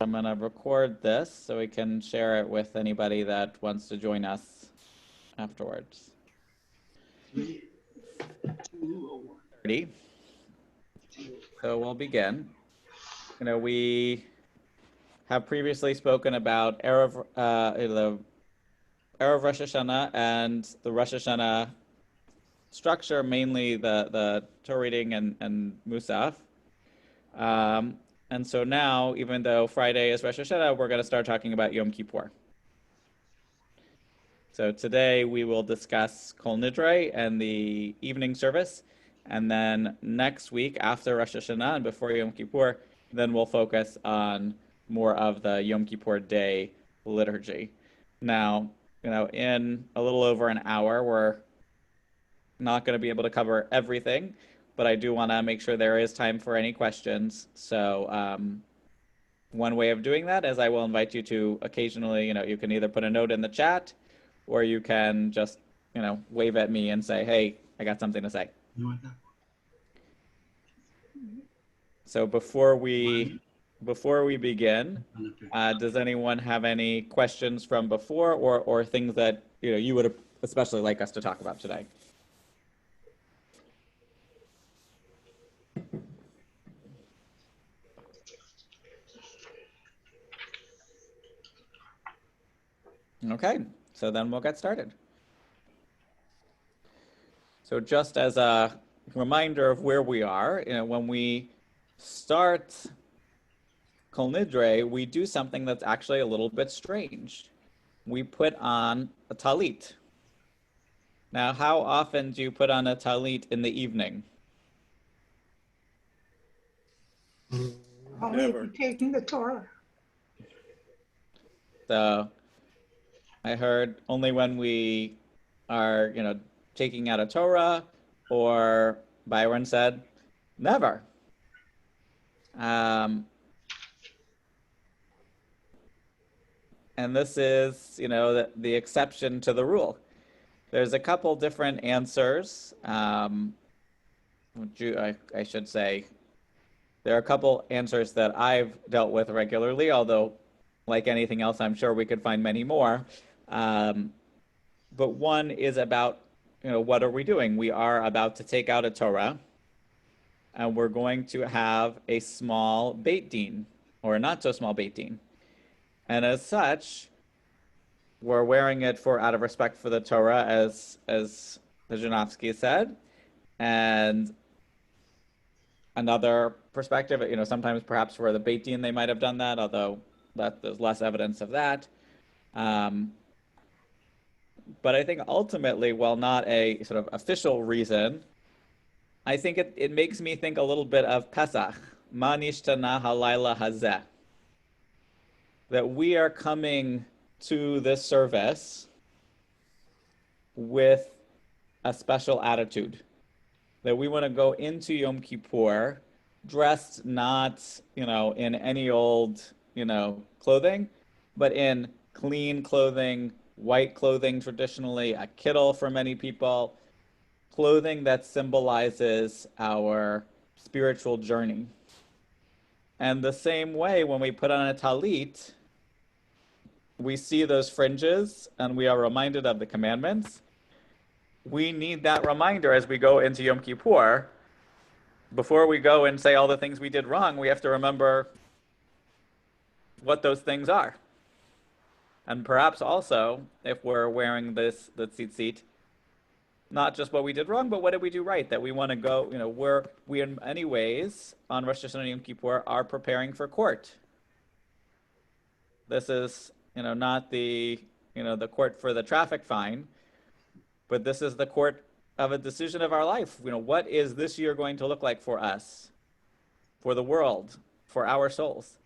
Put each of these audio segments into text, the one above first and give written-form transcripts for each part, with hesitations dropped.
I'm going to record this so we can share it with anybody that wants to join us afterwards. 30. So we'll begin. We have previously spoken about the Erev Rosh Hashanah and the Rosh Hashanah structure, mainly the Torah reading and Musaf. And so now, even though Friday is Rosh Hashanah, we're going to start talking about Yom Kippur. So today we will discuss Kol Nidre and the evening service. And then next week, after Rosh Hashanah and before Yom Kippur, then we'll focus on more of the Yom Kippur day liturgy. Now, in a little over an hour, we're not going to be able to cover everything, but I do want to make sure there is time for any questions. So one way of doing that is I will invite you to occasionally, you can either put a note in the chat or you can just, wave at me and say, hey, I got something to say. So before we begin, does anyone have any questions from before or things that, you would especially like us to talk about today? Okay, so then we'll get started. So just as a reminder of where we are, when we start Kol Nidre, we do something that's actually a little bit strange. We put on a talit. Now, how often do you put on a talit in the evening? Only if you're taking the Torah. So I heard only when we are, taking out a Torah, or Byron said, never. And this is, the exception to the rule. There's a couple different answers. I should say, there are a couple answers that I've dealt with regularly, although, like anything else, I'm sure we could find many more. But one is about, what are we doing? We are about to take out a Torah, and we're going to have a small Beit Din, or a not so small Beit Din. And as such, we're wearing it out of respect for the Torah, as the Janowski said. And another perspective, sometimes perhaps for the Beit Din they might have done that, although there's less evidence of that. But I think ultimately, while not a sort of official reason, I think it makes me think a little bit of Pesach, Ma nishtana halayla hazeh. That we are coming to this service with a special attitude. That we want to go into Yom Kippur dressed not, in any old, clothing, but in clean clothing, white clothing traditionally, a kittel for many people, clothing that symbolizes our spiritual journey. And the same way, when we put on a talit, we see those fringes and we are reminded of the commandments. We need that reminder as we go into Yom Kippur. Before we go and say all the things we did wrong, we have to remember what those things are. And perhaps also, if we're wearing the tzitzit, not just what we did wrong, but what did we do right? That we want to go, we in many ways, on Rosh Hashanah and Yom Kippur, are preparing for court. This is, not the court for the traffic fine, but this is the court of a decision of our life. What is this year going to look like for us, for the world, for our souls?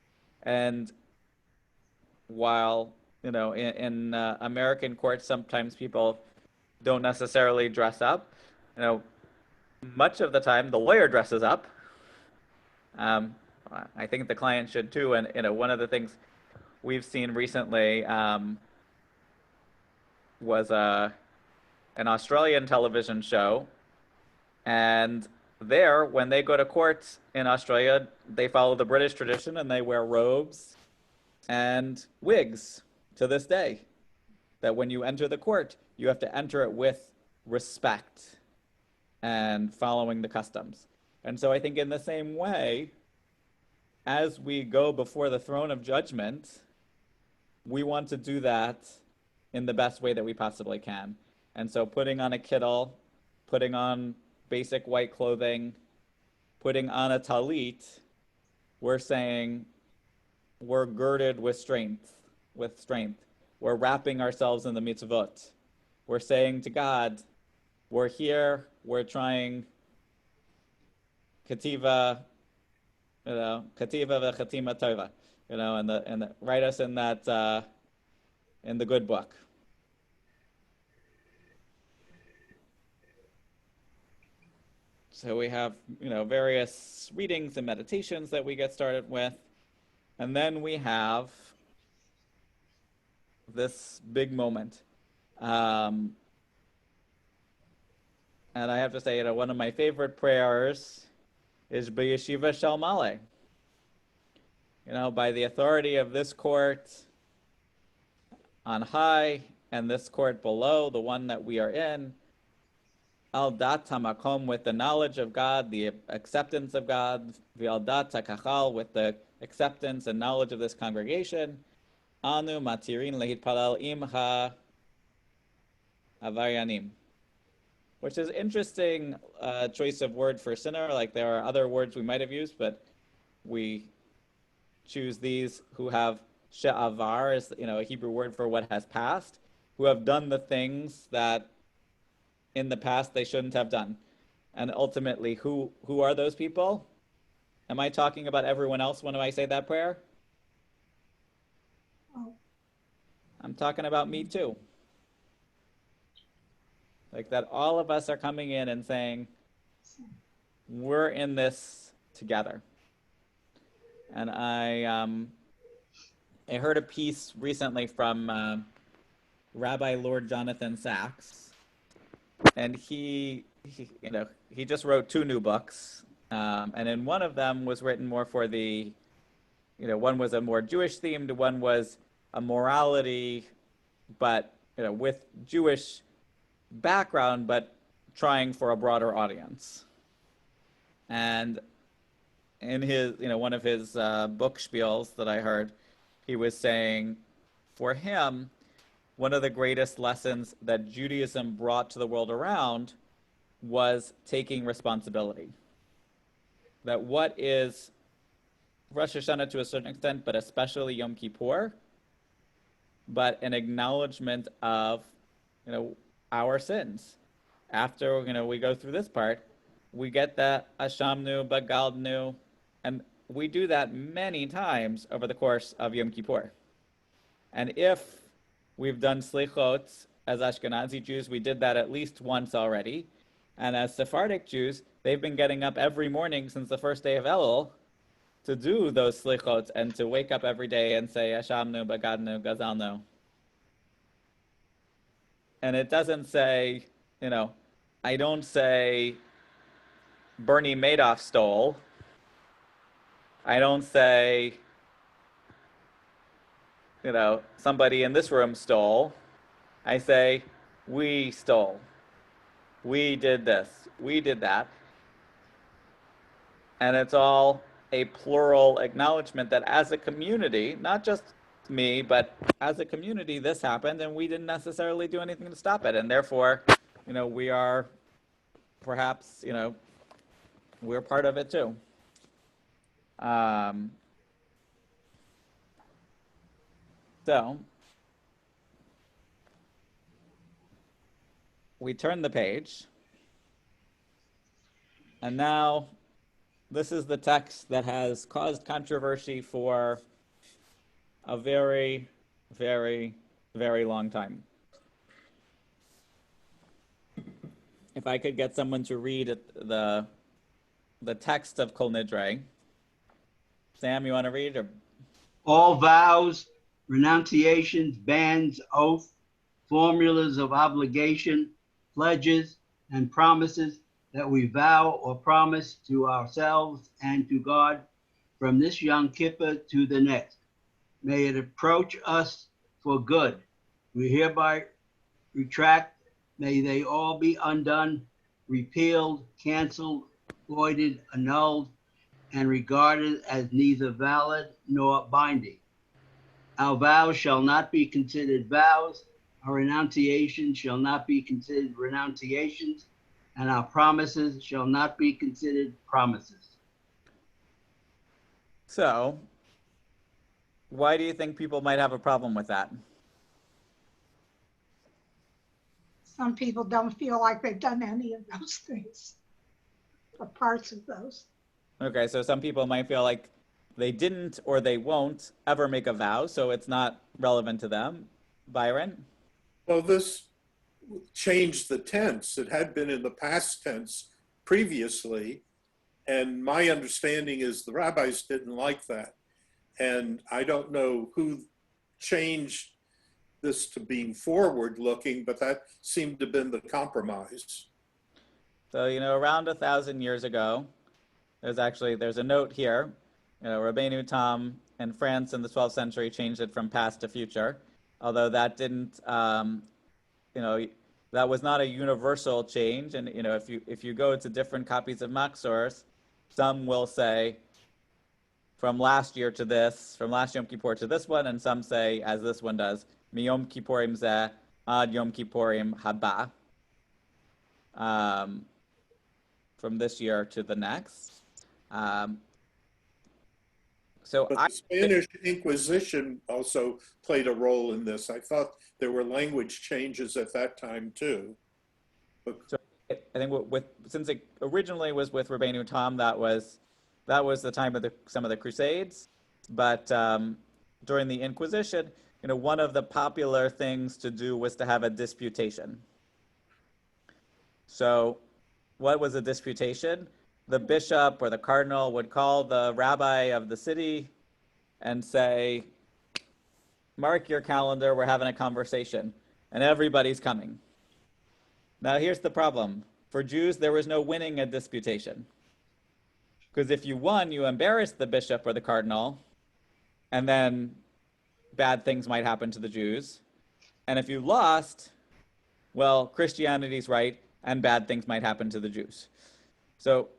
And while, in American courts, sometimes people don't necessarily dress up. Much of the time, the lawyer dresses up. I think the client should too. And, one of the things we've seen recently was an Australian television show. And there, when they go to court in Australia, they follow the British tradition and they wear robes and wigs to this day. That when you enter the court, you have to enter it with respect and following the customs. And so I think in the same way, as we go before the throne of judgment, we want to do that in the best way that we possibly can. And so putting on a kittel, putting on basic white clothing, putting on a talit, we're saying we're girded with strength, We're wrapping ourselves in the mitzvot. We're saying to God, we're here, we're trying kativa, kativa v'chatima tova, and write us in that in the good book. So we have, various readings and meditations that we get started with. And then we have this big moment. And I have to say, one of my favorite prayers is B'Yeshiva Shel Male. By the authority of this court on high and this court below, the one that we are in, Al dat hamakom, with the knowledge of God, the acceptance of God, v'al dat hakachal, with the acceptance and knowledge of this congregation, anu matirin lehitpalal im ha-avaryanim, which is interesting choice of word for sinner. Like there are other words we might have used, but we choose these who have she'avar, is a Hebrew word for what has passed, who have done the things that in the past they shouldn't have done. And ultimately, who are those people? Am I talking about everyone else when I say that prayer? Oh. I'm talking about me too. Like that all of us are coming in and saying, we're in this together. And I heard a piece recently from Rabbi Lord Jonathan Sachs, and he just wrote 2 new books, and in one of them was written more for the, one was a more Jewish themed, one was a morality, but with Jewish background, but trying for a broader audience. And in his, one of his book spiels that I heard, he was saying, for him, one of the greatest lessons that Judaism brought to the world around was taking responsibility. That what is Rosh Hashanah to a certain extent, but especially Yom Kippur, but an acknowledgement of, our sins. After, we go through this part, we get that Ashamnu, Bagaldnu, and we do that many times over the course of Yom Kippur. And if we've done slichot as Ashkenazi Jews, we did that at least once already. And as Sephardic Jews, they've been getting up every morning since the first day of Elul to do those slichot and to wake up every day and say, Ashamnu, Bagadnu, Gazalnu. And it doesn't say, I don't say Bernie Madoff stole. I don't say, somebody in this room stole. I say, we stole. We did this. We did that. And it's all a plural acknowledgement that as a community, not just me, but as a community, this happened and we didn't necessarily do anything to stop it. And therefore, we are perhaps, we're part of it too. So we turn the page, and now this is the text that has caused controversy for a very, very, very long time. If I could get someone to read the text of Kol Nidre. Sam, you want to read? Or? All vows, renunciations, bans, oath, formulas of obligation, pledges, and promises that we vow or promise to ourselves and to God from this Yom Kippur to the next, may it approach us for good. We hereby retract, may they all be undone, repealed, canceled, voided, annulled, and regarded as neither valid nor binding. Our vows shall not be considered vows, our renunciations shall not be considered renunciations, and our promises shall not be considered promises. So, why do you think people might have a problem with that? Some people don't feel like they've done any of those things or parts of those. Okay, so some people might feel like they didn't or they won't ever make a vow, so it's not relevant to them. Byron? Well, this changed the tense. It had been in the past tense previously, and my understanding is the rabbis didn't like that. And I don't know who changed this to being forward looking, but that seemed to have been the compromise. So, around 1,000 years ago, there's a note here. Rabbeinu Tam in France in the 12th century changed it from past to future, although that didn't, that was not a universal change. And if you go to different copies of Maxors, some will say from last year to this, from last Yom Kippur to this one, and some say, as this one does, Miyom Kippurim zeh ad Yom Kippurim haba, from this year to the next. So But the Spanish Inquisition also played a role in this. I thought there were language changes at that time too. So I think since it originally was with Rabbeinu Tam, that was the time of some of the Crusades, but during the Inquisition, one of the popular things to do was to have a disputation. So, what was a disputation? The bishop or the cardinal would call the rabbi of the city and say, "Mark your calendar, we're having a conversation," and everybody's coming. Now, here's the problem. For Jews, there was no winning a disputation. Because if you won, you embarrassed the bishop or the cardinal, and then bad things might happen to the Jews. And if you lost, well, Christianity's right, and bad things might happen to the Jews. So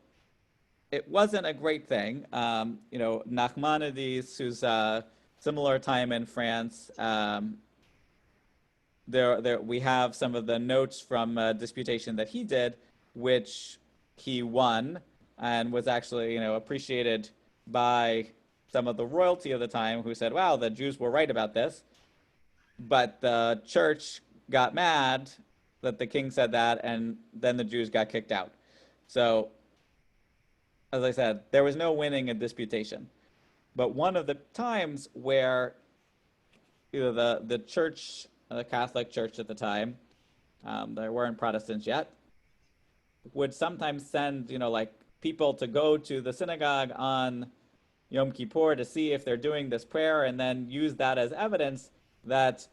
it wasn't a great thing. Nachmanides, who's a similar time in France, we have some of the notes from a disputation that he did, which he won and was actually, appreciated by some of the royalty of the time, who said, "Wow, the Jews were right about this." But the church got mad that the king said that, and then the Jews got kicked out. So, as I said, there was no winning a disputation. But one of the times where the church, the Catholic Church at the time, there weren't Protestants yet, would sometimes send, people to go to the synagogue on Yom Kippur to see if they're doing this prayer, and then use that as evidence that,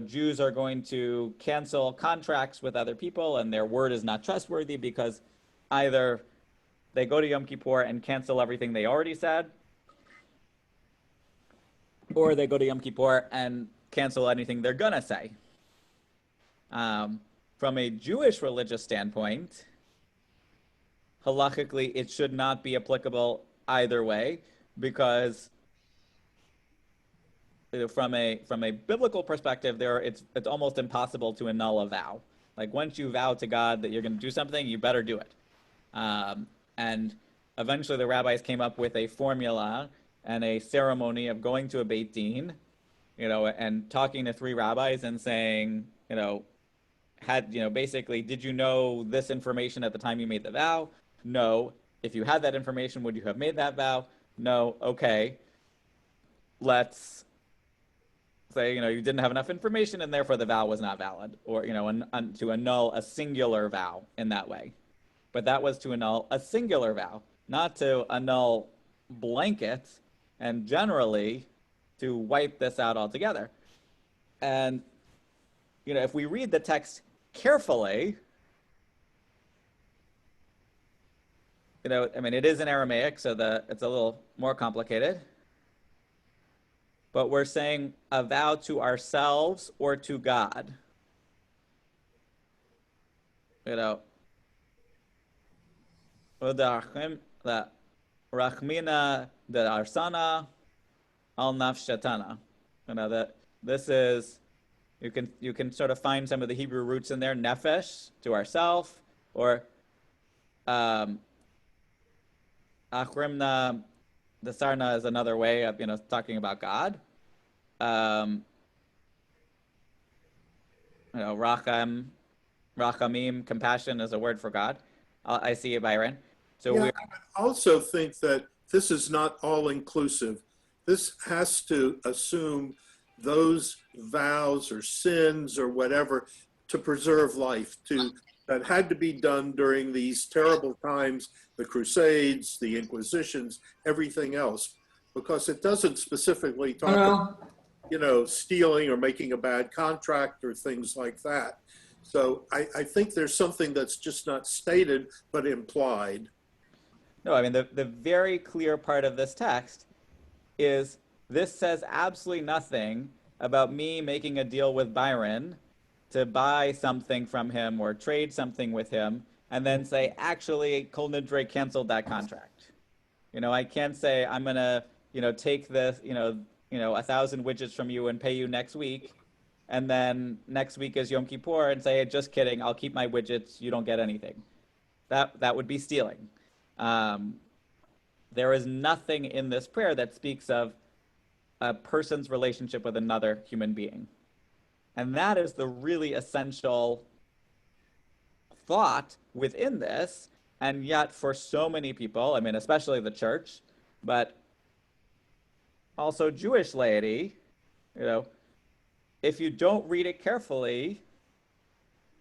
Jews are going to cancel contracts with other people and their word is not trustworthy, because either they go to Yom Kippur and cancel everything they already said, or they go to Yom Kippur and cancel anything they're gonna say. From a Jewish religious standpoint, halachically, it should not be applicable either way, because from a biblical perspective, it's almost impossible to annul a vow. Like, once you vow to God that you're going to do something, you better do it. And eventually, the rabbis came up with a formula and a ceremony of going to a Beit Din, and talking to three rabbis and saying, basically, did you know this information at the time you made the vow? No. If you had that information, would you have made that vow? No. Okay. Let's say, you didn't have enough information and therefore the vow was not valid, or, to annul a singular vow in that way. But that was to annul a singular vow, not to annul blanket and generally to wipe this out altogether. And, if we read the text carefully, it is in Aramaic, so it's a little more complicated. but we're saying a vow to ourselves or to God. You know, the rachmina the arsana al nafshatana. You know that this is you can sort of find some of the Hebrew roots in there. Nefesh to ourself, or achrimna. The sarna is another way of talking about God. Rachamim, compassion is a word for God. I see it, Byron. So Yeah, we I also think that this is not all inclusive. This has to assume those vows or sins or whatever to preserve life that had to be done during these terrible times, the Crusades, the Inquisitions, everything else, because it doesn't specifically talk about, stealing or making a bad contract or things like that. So I think there's something that's just not stated, but implied. No, I mean, the very clear part of this text is this says absolutely nothing about me making a deal with Byron to buy something from him or trade something with him and then say, actually, Kol Nidre canceled that contract. I can't say I'm going to, take this, 1,000 widgets from you and pay you next week. And then next week is Yom Kippur and say, just kidding, I'll keep my widgets, you don't get anything. That would be stealing. There is nothing in this prayer that speaks of a person's relationship with another human being. And that is the really essential thought within this. And yet for so many people, I mean, especially the church, but also Jewish laity, if you don't read it carefully,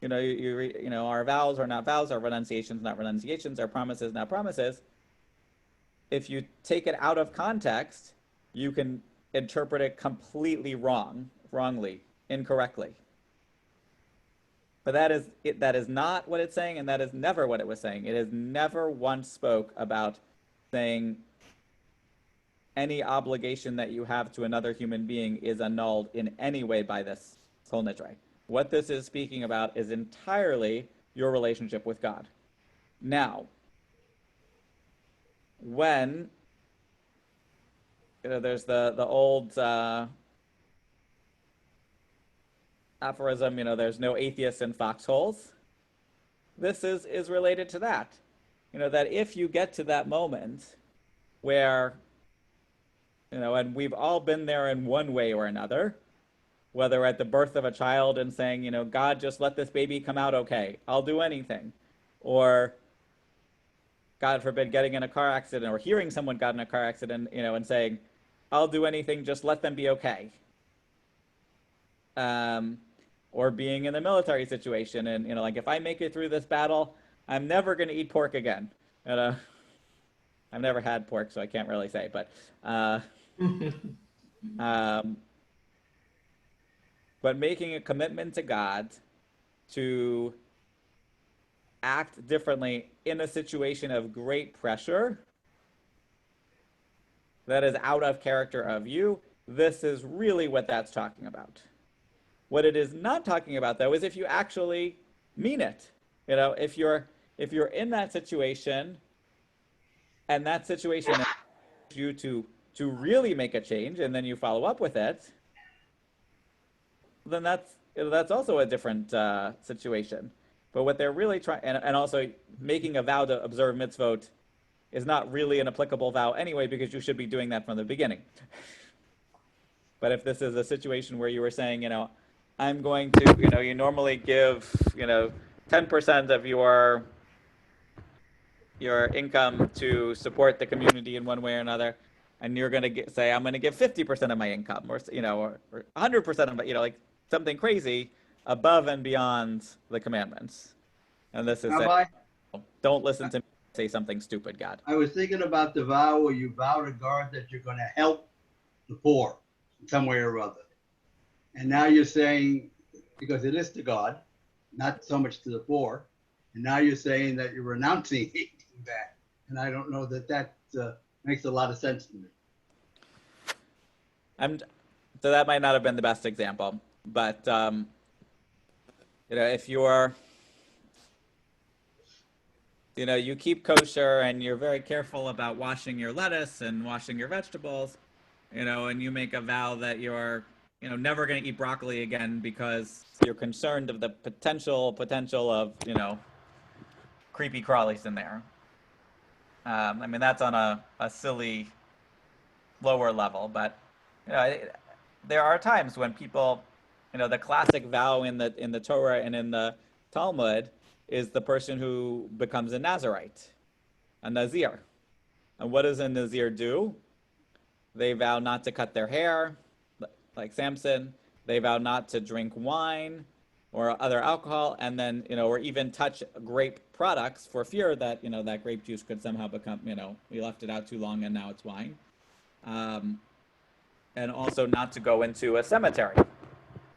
you read, our vows are not vows, our renunciations not renunciations, our promises not promises. If you take it out of context, you can interpret it completely wrongly, incorrectly. But that is not what it's saying, and that is never what it was saying. It has never once spoke about saying any obligation that you have to another human being is annulled in any way by this Kol Nidre. What this is speaking about is entirely your relationship with God. Now, when there's the old aphorism, there's no atheists in foxholes. This is related to that. That if you get to that moment where, and we've all been there in one way or another, whether at the birth of a child and saying, God, just let this baby come out okay, I'll do anything. Or, God forbid, getting in a car accident or hearing someone got in a car accident, and saying, I'll do anything, just let them be okay. Or being in a military situation and, like if I make it through this battle, I'm never going to eat pork again. I've never had pork, so I can't really say, but but making a commitment to God to act differently in a situation of great pressure that is out of character of you, this is really what that's talking about. What it is not talking about, though, is if you actually mean it. If you're in that situation, and that situation asks you to really make a change, and then you follow up with it, then that's also a different situation. But what they're really trying, and also making a vow to observe mitzvot is not really an applicable vow anyway, because you should be doing that from the beginning. But if this is a situation where you were saying, I'm going to, you normally give, 10% of your income to support the community in one way or another, and you're going to say, I'm going to give 50% of my income, or 100% of my, like something crazy above and beyond the commandments. And this is Rabbi, don't listen to me say something stupid, God. I was thinking about the vow where you vow to God that you're going to help the poor in some way or other. And now you're saying, because it is to God, not so much to the poor, and now you're saying that you're renouncing that. And I don't know that makes a lot of sense to me. so that might not have been the best example, but if you're, you keep kosher and you're very careful about washing your lettuce and washing your vegetables, and you make a vow that you're, never going to eat broccoli again because you're concerned of the potential of, creepy crawlies in there. I mean, that's on a silly lower level, but there are times when people, the classic vow in the Torah and in the Talmud is the person who becomes a Nazirite, a Nazir. And what does a Nazir do? They vow not to cut their hair, like Samson. They vow not to drink wine or other alcohol, and then, or even touch grape products for fear that, that grape juice could somehow become, we left it out too long and now it's wine. And also not to go into a cemetery,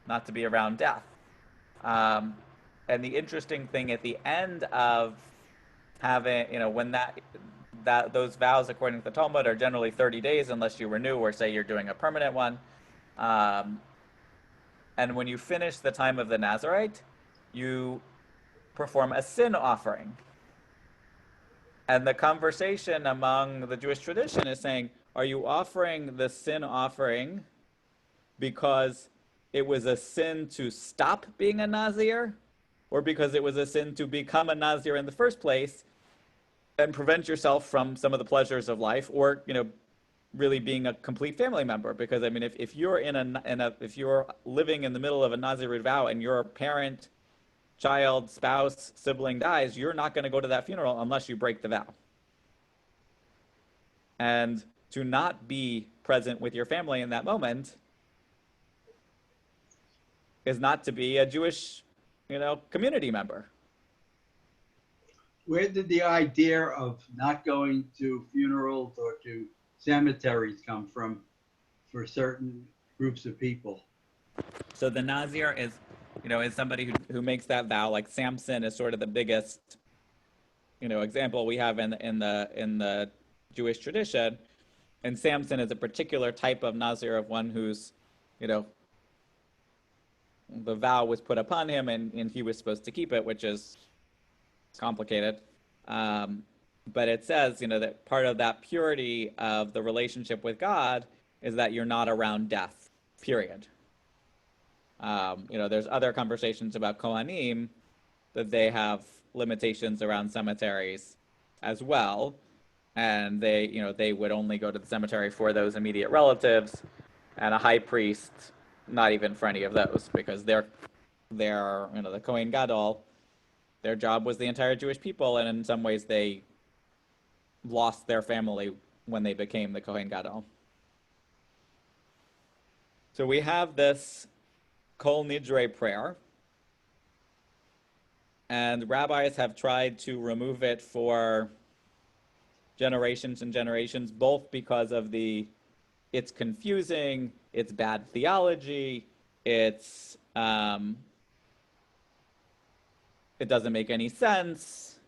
not to be around death. And the interesting thing at the end of having, when those vows, according to the Talmud, are generally 30 days unless you renew or say you're doing a permanent one. And when you finish the time of the Nazirite, you perform a sin offering. And the conversation among the Jewish tradition is saying, are you offering the sin offering because it was a sin to stop being a Nazir, or because it was a sin to become a Nazir in the first place and prevent yourself from some of the pleasures of life, or, really being a complete family member? Because I mean, if you're if you're living in the middle of a Nazirite vow and your parent, child, spouse, sibling dies, you're not going to go to that funeral unless you break the vow. And to not be present with your family in that moment is not to be a Jewish, community member. Where did the idea of not going to funerals or to cemeteries come from for certain groups of people? So the Nazir is, is somebody who makes that vow. Like Samson is sort of the biggest, example we have in the Jewish tradition. And Samson is a particular type of Nazir, of one who's, the vow was put upon him and he was supposed to keep it, which is complicated. But it says, that part of that purity of the relationship with God is that you're not around death, period. There's other conversations about Kohanim that they have limitations around cemeteries as well. And they would only go to the cemetery for those immediate relatives, and a high priest, not even for any of those, because they're the Kohen Gadol, their job was the entire Jewish people, and in some ways they lost their family when they became the Kohen Gadol. So we have this Kol Nidre prayer, and rabbis have tried to remove it for generations and generations, both because of it's confusing, it's bad theology, it doesn't make any sense,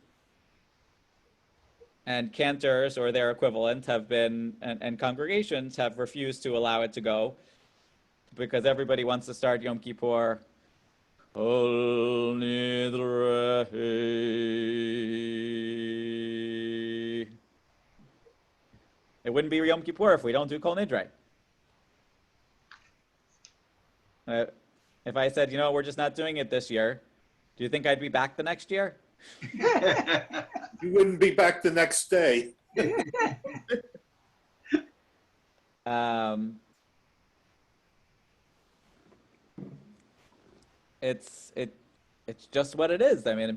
and cantors or their equivalent have been, and congregations have refused to allow it to go, because everybody wants to start Yom Kippur, Kol Nidre. It wouldn't be Yom Kippur if we don't do Kol Nidre. If I said, we're just not doing it this year, do you think I'd be back the next year? You wouldn't be back the next day. It's just what it is. I mean,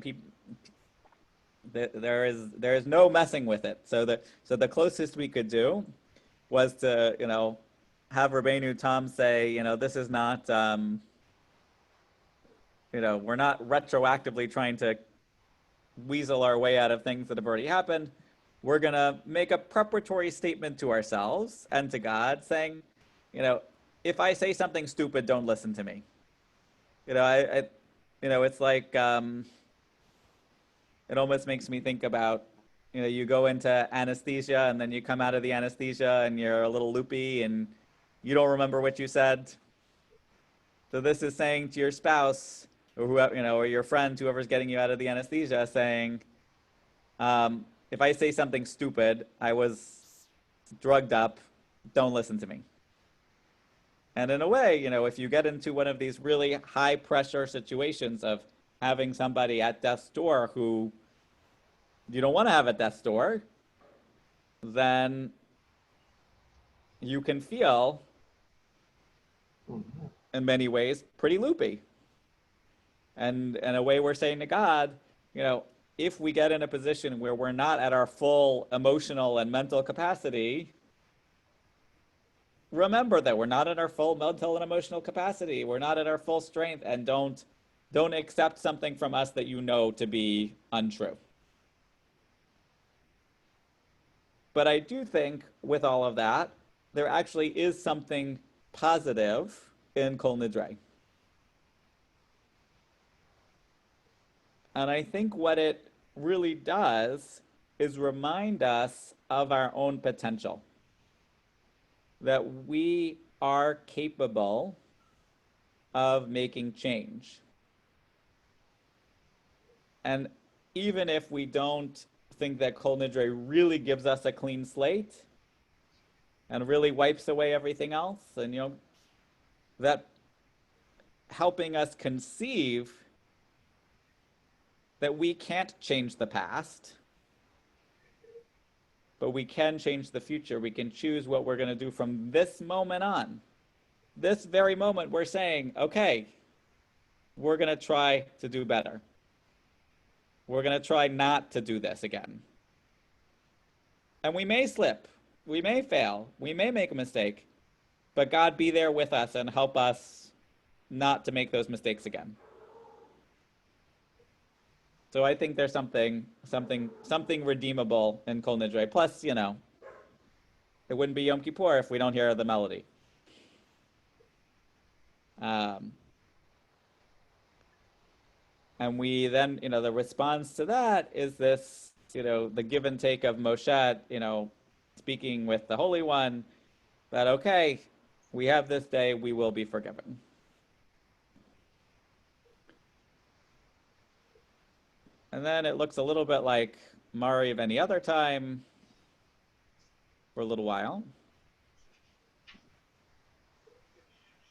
there is no messing with it. So the closest we could do was to have Rabbeinu Tam say, this is not we're not retroactively trying to weasel our way out of things that have already happened. We're gonna make a preparatory statement to ourselves and to God, saying, if I say something stupid, don't listen to me. It's like it almost makes me think about, you go into anesthesia and then you come out of the anesthesia and you're a little loopy and You don't remember what you said. So this is saying to your spouse or whoever, or your friend, whoever's getting you out of the anesthesia, saying, if I say something stupid, I was drugged up, don't listen to me. And in a way, if you get into one of these really high pressure situations of having somebody at death's door who you don't want to have at death's door, then you can feel, in many ways, pretty loopy. And in a way, we're saying to God, if we get in a position where we're not at our full emotional and mental capacity, remember that we're not at our full mental and emotional capacity. We're not at our full strength, and don't accept something from us that you know to be untrue. But I do think with all of that, there actually is something positive in Kol Nidre. And I think what it really does is remind us of our own potential. That we are capable of making change. And even if we don't think that Kol Nidre really gives us a clean slate and really wipes away everything else, and that helping us conceive that we can't change the past, but we can change the future. We can choose what we're going to do from this moment on. This very moment, we're saying, okay, we're going to try to do better. We're going to try not to do this again. And we may slip. We may fail. We may make a mistake. But God be there with us and help us not to make those mistakes again. So I think there's something redeemable in Kol Nidre. Plus, it wouldn't be Yom Kippur if we don't hear the melody. And we then, the response to that is this, the give and take of Moshe, speaking with the Holy One, that, okay, we have this day, we will be forgiven. And then it looks a little bit like Mariv any other time for a little while.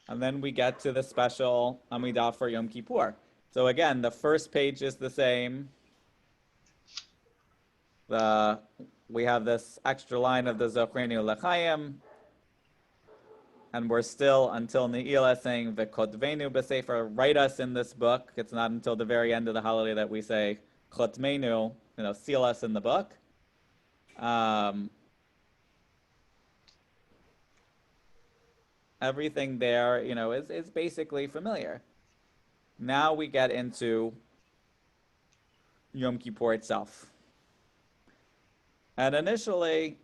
And then we get to the special Amidah for Yom Kippur. So again, the first page is the same. We have this extra line of the Zochreinu L'chaim, and we're still until Ne'ilah saying V'kotvenu b'sefer, write us in this book. It's not until the very end of the holiday that we say Chotmenu, seal us in the book. Everything there, is basically familiar. Now we get into Yom Kippur itself. And initially,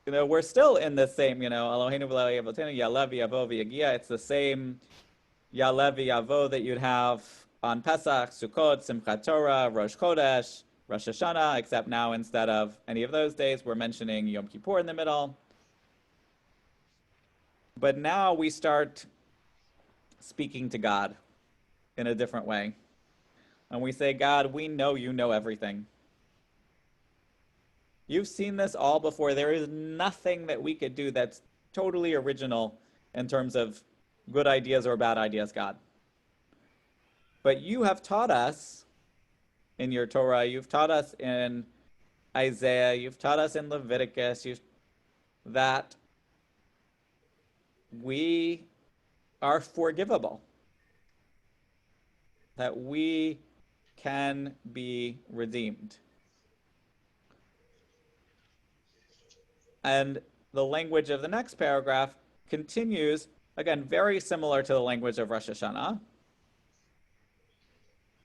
we're still in the same, Eloheinu v'lo Avotenu, Ya'alev Yavo v'Yagia. It's the same Ya'alev Yavo that you'd have on Pesach, Sukkot, Simchat Torah, Rosh Chodesh, Rosh Hashanah, except now instead of any of those days, we're mentioning Yom Kippur in the middle. But now we start speaking to God in a different way. And we say, God, we know you know everything. You've seen this all before. There is nothing that we could do that's totally original in terms of good ideas or bad ideas, God. But you have taught us in your Torah, you've taught us in Isaiah, you've taught us in Leviticus, that we are forgivable, that we can be redeemed. And the language of the next paragraph continues, again, very similar to the language of Rosh Hashanah,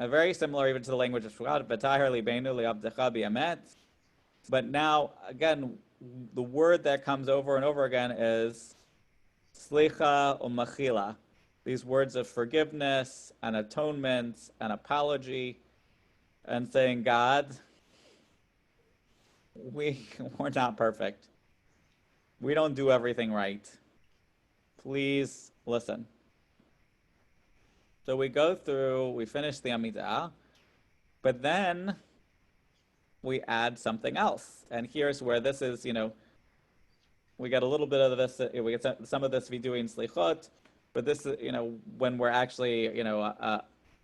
very similar even to the language of Shukat, V'taher libeinu li'avdecha b'emet. But now, again, the word that comes over and over again is slicha u'machila. These words of forgiveness and atonement and apology, and saying, God, we're not perfect. We don't do everything right. Please listen. So we go through, we finish the Amidah, but then we add something else. And here's where this is, we get a little bit of this, we get some of this viduin slichot, but this is, when we're actually,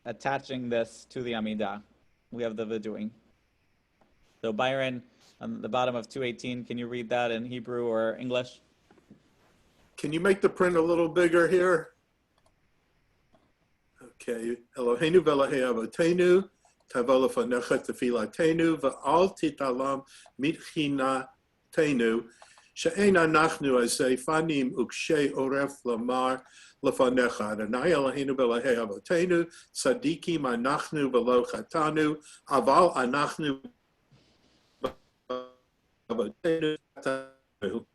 attaching this to the Amidah, we have the viduin. So Byron, on the bottom of 218, can you read that in Hebrew or English? Can you make the print a little bigger here? Okay. Eloheinu v'Elahei avotenu, tavo lefanecha tefilatenu, v'al titalam mitchinatenu, she'ein anachnu azei fanim ukshei oref lamar lefanecha. Adonai Eloheinu v'Elahei avotenu, tzadikim anachnu v'lo chatanu, aval anachnu avotenu chatanu.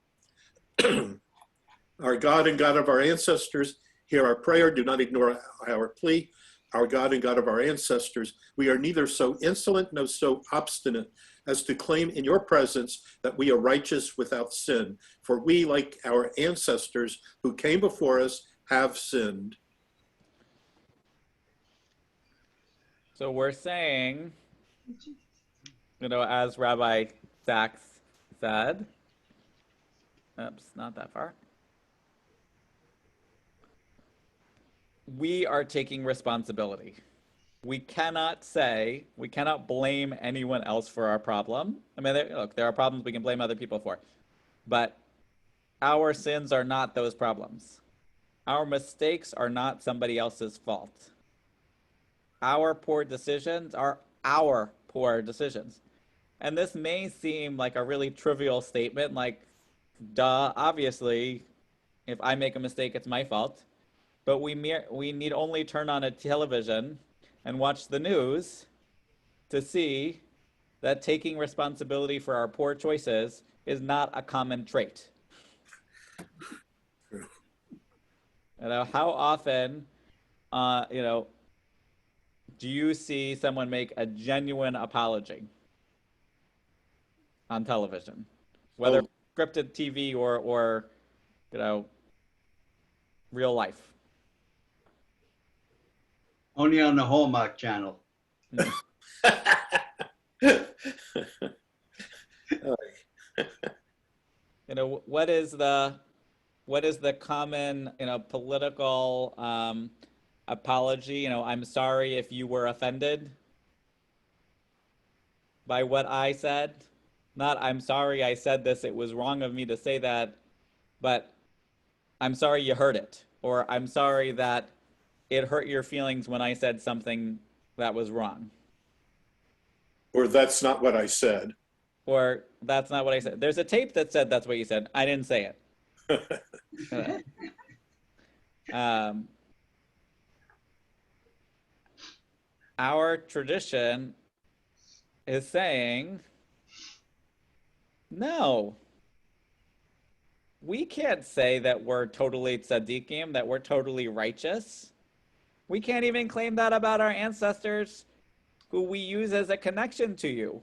Our God and God of our ancestors, hear our prayer. Do not ignore our plea. Our God and God of our ancestors, we are neither so insolent nor so obstinate as to claim in your presence that we are righteous without sin. For we, like our ancestors who came before us, have sinned. So we're saying, as Rabbi Sachs said, oops, not that far. We are taking responsibility. We cannot blame anyone else for our problem. I mean, there are problems we can blame other people for, but our sins are not those problems. Our mistakes are not somebody else's fault. Our poor decisions are our poor decisions. And this may seem like a really trivial statement, like, duh, obviously, if I make a mistake, it's my fault. But we need only turn on a television and watch the news to see that taking responsibility for our poor choices is not a common trait. How often, do you see someone make a genuine apology on television, whether scripted TV or real life? Only on the Hallmark Channel. What is the common political apology? I'm sorry if you were offended by what I said. Not I'm sorry I said this, it was wrong of me to say that, but I'm sorry you heard it, or I'm sorry that it hurt your feelings when I said something that was wrong. Or that's not what I said. Or that's not what I said. There's a tape that said that's what you said. I didn't say it. Our tradition is saying, no, we can't say that we're totally tzaddikim, that we're totally righteous. We can't even claim that about our ancestors who we use as a connection to you.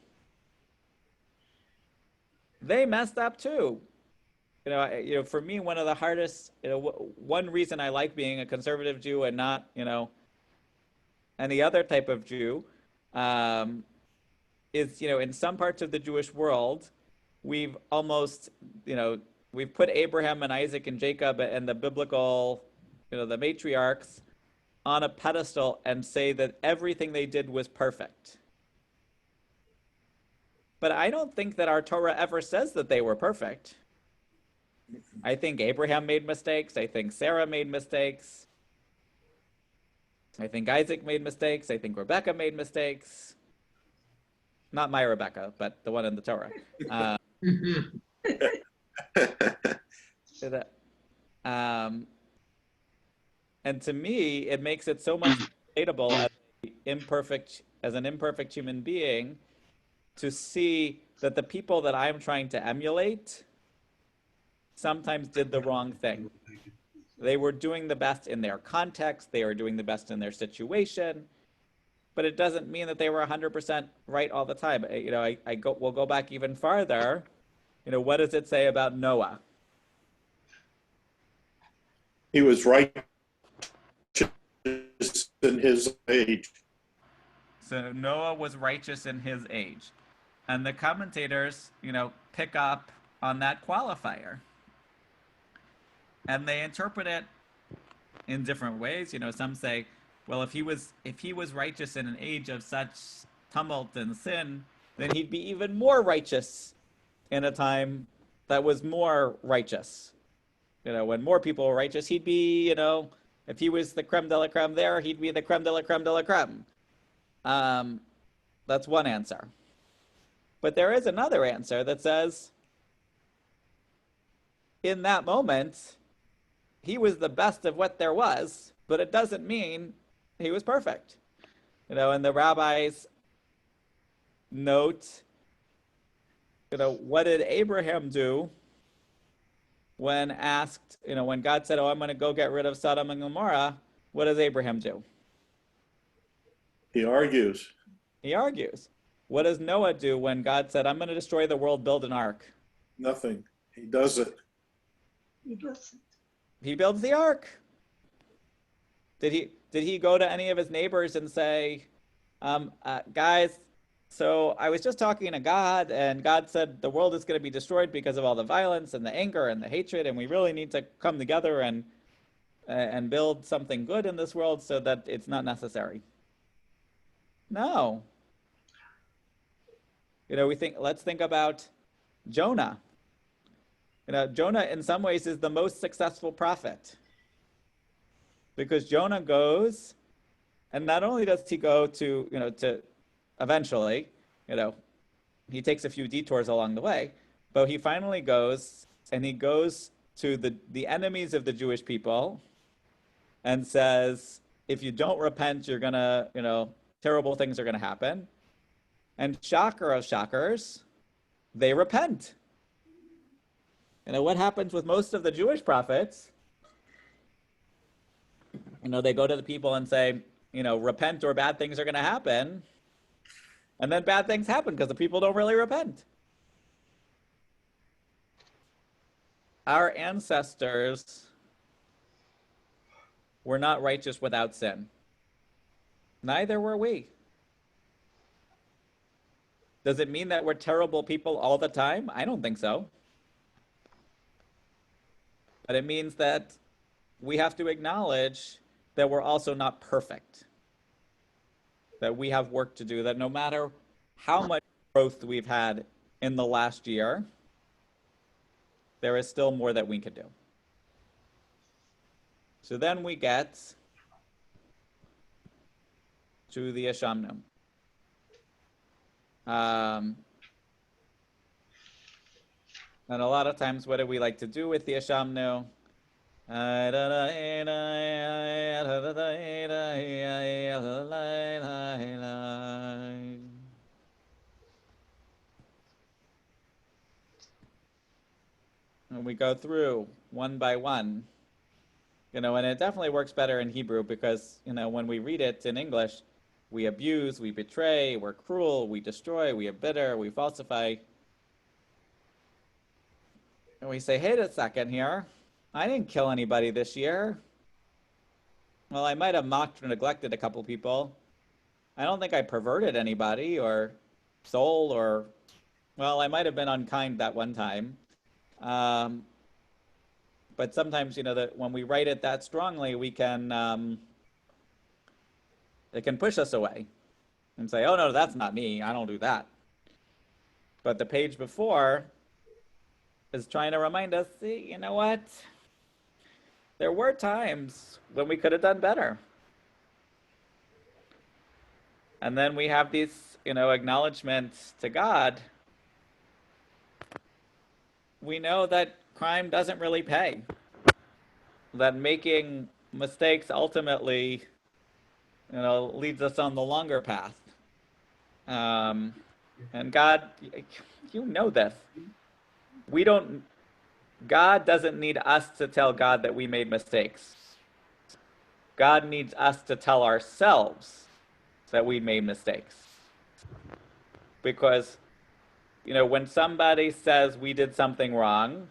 They messed up too. For me, one of the hardest, one reason I like being a conservative Jew and not, any other type of Jew, is, in some parts of the Jewish world, we've almost, we've put Abraham and Isaac and Jacob and the biblical, the matriarchs on a pedestal and say that everything they did was perfect. But I don't think that our Torah ever says that they were perfect. I think Abraham made mistakes. I think Sarah made mistakes. I think Isaac made mistakes. I think Rebecca made mistakes. Not my Rebecca, but the one in the Torah. And to me, it makes it so much relatable as an imperfect human being to see that the people that I'm trying to emulate sometimes did the wrong thing. They were doing the best in their context. They were doing the best in their situation. But it doesn't mean that they were 100% right all the time. We'll go back even farther. What does it say about Noah? He was righteous in his age. So Noah was righteous in his age. And the commentators, pick up on that qualifier. And they interpret it in different ways. Some say, well, if he was righteous in an age of such tumult and sin, then he'd be even more righteous in a time that was more righteous. When more people were righteous, he'd be, if he was the creme de la creme there, he'd be the creme de la creme de la creme. That's one answer. But there is another answer that says, in that moment, he was the best of what there was, but it doesn't mean he was perfect. And the rabbis note, what did Abraham do when asked, when God said, oh, I'm going to go get rid of Sodom and Gomorrah? What does Abraham do? He argues. He argues. What does Noah do when God said, I'm going to destroy the world, build an ark? Nothing. He does it. He doesn't. He builds the ark. Did he go to any of his neighbors and say, guys, so I was just talking to God, and God said the world is going to be destroyed because of all the violence and the anger and the hatred, and we really need to come together and build something good in this world so that it's not necessary? No. Let's think about Jonah. Jonah in some ways is the most successful prophet, because Jonah goes, and not only does he go to eventually, he takes a few detours along the way, but he finally goes, and he goes to the enemies of the Jewish people and says, if you don't repent, you're gonna, terrible things are gonna happen. And shocker of shockers, they repent. What happens with most of the Jewish prophets? They go to the people and say, repent or bad things are going to happen. And then bad things happen because the people don't really repent. Our ancestors were not righteous without sin. Neither were we. Does it mean that we're terrible people all the time? I don't think so. But it means that we have to acknowledge that we're also not perfect. That we have work to do, that no matter how much growth we've had in the last year, there is still more that we could do. So then we get to the Yeshamnu. And a lot of times, what do we like to do with the Yeshamnu? And we go through one by one, and it definitely works better in Hebrew because, when we read it in English, we abuse, we betray, we're cruel, we destroy, we are bitter, we falsify. And we say, hey, a second here. I didn't kill anybody this year. Well, I might have mocked or neglected a couple people. I don't think I perverted anybody or stole or, well, I might have been unkind that one time. But sometimes, that when we write it that strongly, we can, it can push us away and say, oh, no, that's not me. I don't do that. But the page before is trying to remind us, see, you know what? There were times when we could have done better. And then we have these, acknowledgments to God. We know that crime doesn't really pay. That making mistakes ultimately, leads us on the longer path. And God, you know this. God doesn't need us to tell God that we made mistakes. God needs us to tell ourselves that we made mistakes. Because, when somebody says we did something wrong,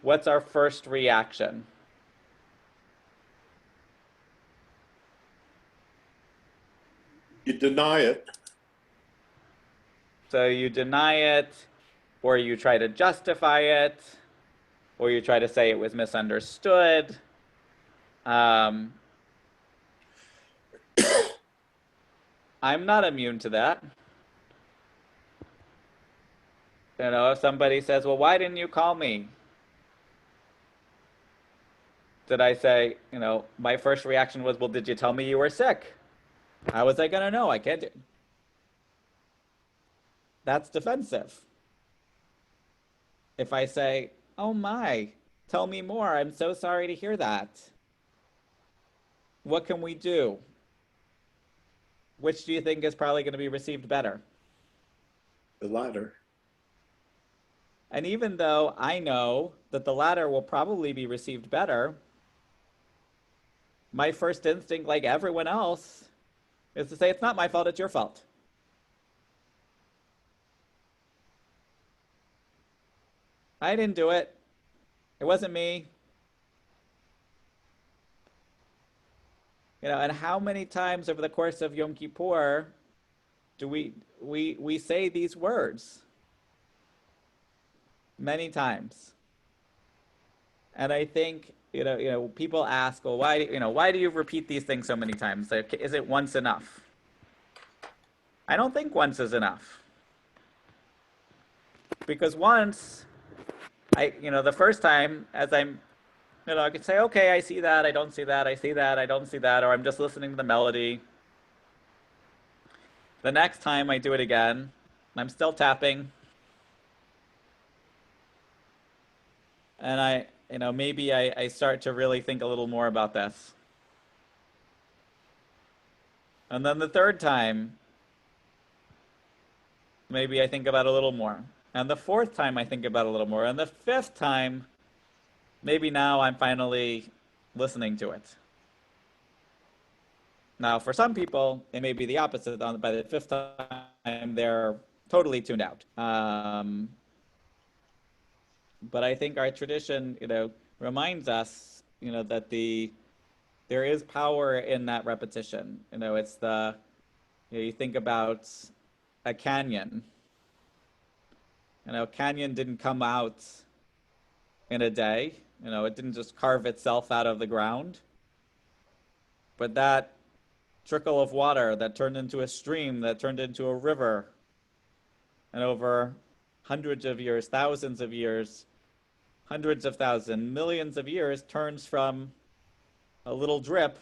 what's our first reaction? You deny it. So you deny it, or you try to justify it, or you try to say it was misunderstood. I'm not immune to that. If somebody says, well, why didn't you call me? Did I say, my first reaction was, well, did you tell me you were sick? How was I going to know? I can't do. That's defensive. If I say, oh my, tell me more, I'm so sorry to hear that. What can we do? Which do you think is probably going to be received better? The latter. And even though I know that the latter will probably be received better, my first instinct, like everyone else, is to say, it's not my fault, it's your fault. I didn't do it. It wasn't me. And how many times over the course of Yom Kippur do we say these words? Many times. And I think, people ask, well, why do you repeat these things so many times? Like, is it once enough? I don't think once is enough. Because once, the first time, as I could say, okay, I see that, I don't see that, I see that, I don't see that, or I'm just listening to the melody. The next time I do it again, I'm still tapping. And maybe I start to really think a little more about this. And then the third time, maybe I think about it a little more. And the fourth time I think about it a little more. And the fifth time, maybe now I'm finally listening to it. Now, for some people, it may be the opposite. By the fifth time, they're totally tuned out. But I think our tradition, reminds us, that there is power in that repetition. It's you think about a canyon. Canyon didn't come out in a day. It didn't just carve itself out of the ground. But that trickle of water that turned into a stream, that turned into a river, and over hundreds of years, thousands of years, hundreds of thousands, millions of years, turns from a little drip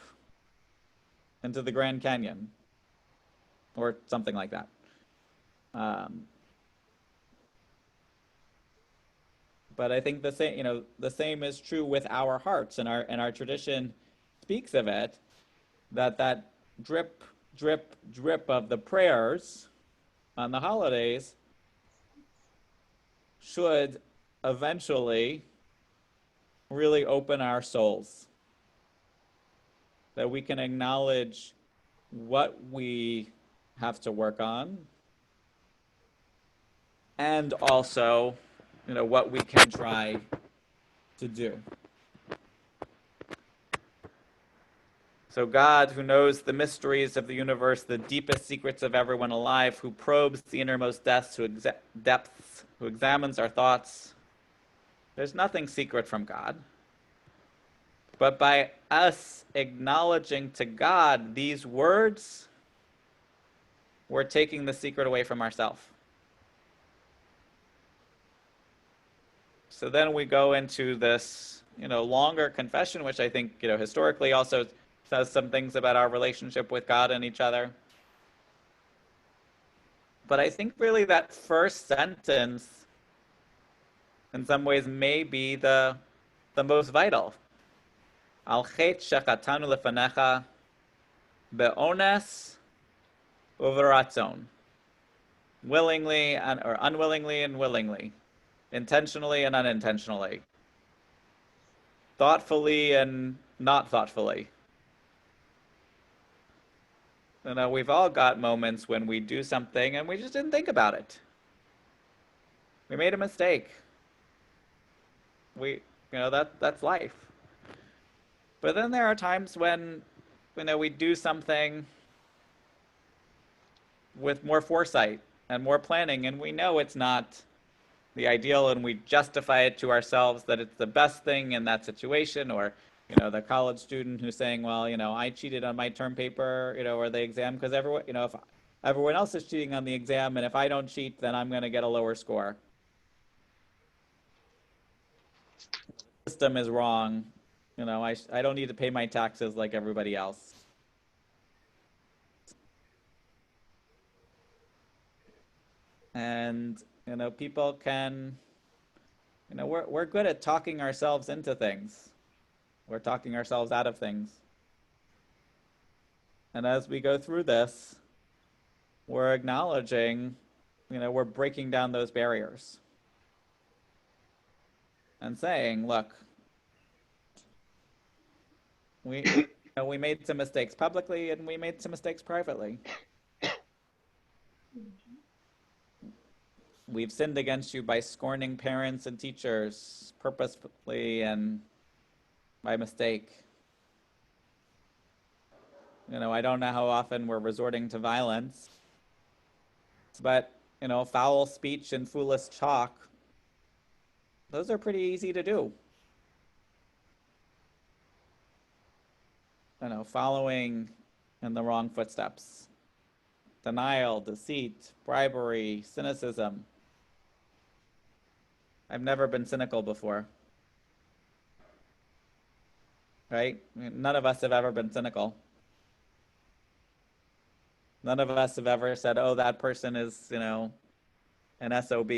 into the Grand Canyon, or something like that. But I think the same is true with our hearts, and our tradition speaks of it, that drip, drip, drip of the prayers on the holidays should eventually really open our souls. That we can acknowledge what we have to work on, and also, what we can try to do. So God, who knows the mysteries of the universe, the deepest secrets of everyone alive, who probes the innermost depths, who examines our thoughts, there's nothing secret from God. But by us acknowledging to God these words, we're taking the secret away from ourselves. So then we go into this, longer confession, which I think, historically also says some things about our relationship with God and each other. But I think really that first sentence, in some ways, may be the most vital. Al chet shechatanu lefanecha be'ones uveratzon. Willingly or unwillingly and willingly. Intentionally and unintentionally. Thoughtfully and not thoughtfully. We've all got moments when we do something and we just didn't think about it. We made a mistake. That's life. But then there are times when, we do something with more foresight and more planning, and we know it's not the ideal, and we justify it to ourselves that it's the best thing in that situation. Or the college student who's saying, well, I cheated on my term paper, or the exam, because everyone, if everyone else is cheating on the exam, and if I don't cheat, then I'm going to get a lower score. The system is wrong. I don't need to pay my taxes like everybody else. And people can, we're good at talking ourselves into things. We're talking ourselves out of things. And as we go through this, we're acknowledging, we're breaking down those barriers and saying, look, we made some mistakes publicly and we made some mistakes privately. We've sinned against you by scorning parents and teachers purposefully and by mistake. I don't know how often we're resorting to violence, but, foul speech and foolish talk, those are pretty easy to do. Following in the wrong footsteps. Denial, deceit, bribery, cynicism. I've never been cynical before. Right? None of us have ever been cynical. None of us have ever said, oh, that person is, an SOB.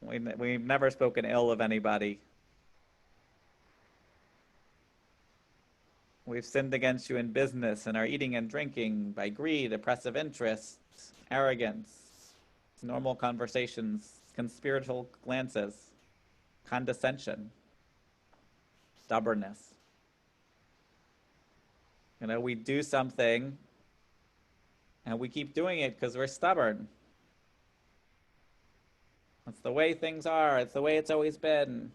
We've never spoken ill of anybody. We've sinned against you in business and our eating and drinking by greed, oppressive interests, arrogance, normal conversations, conspiratorial glances, condescension, stubbornness. We do something and we keep doing it because we're stubborn. It's the way things are. It's the way it's always been.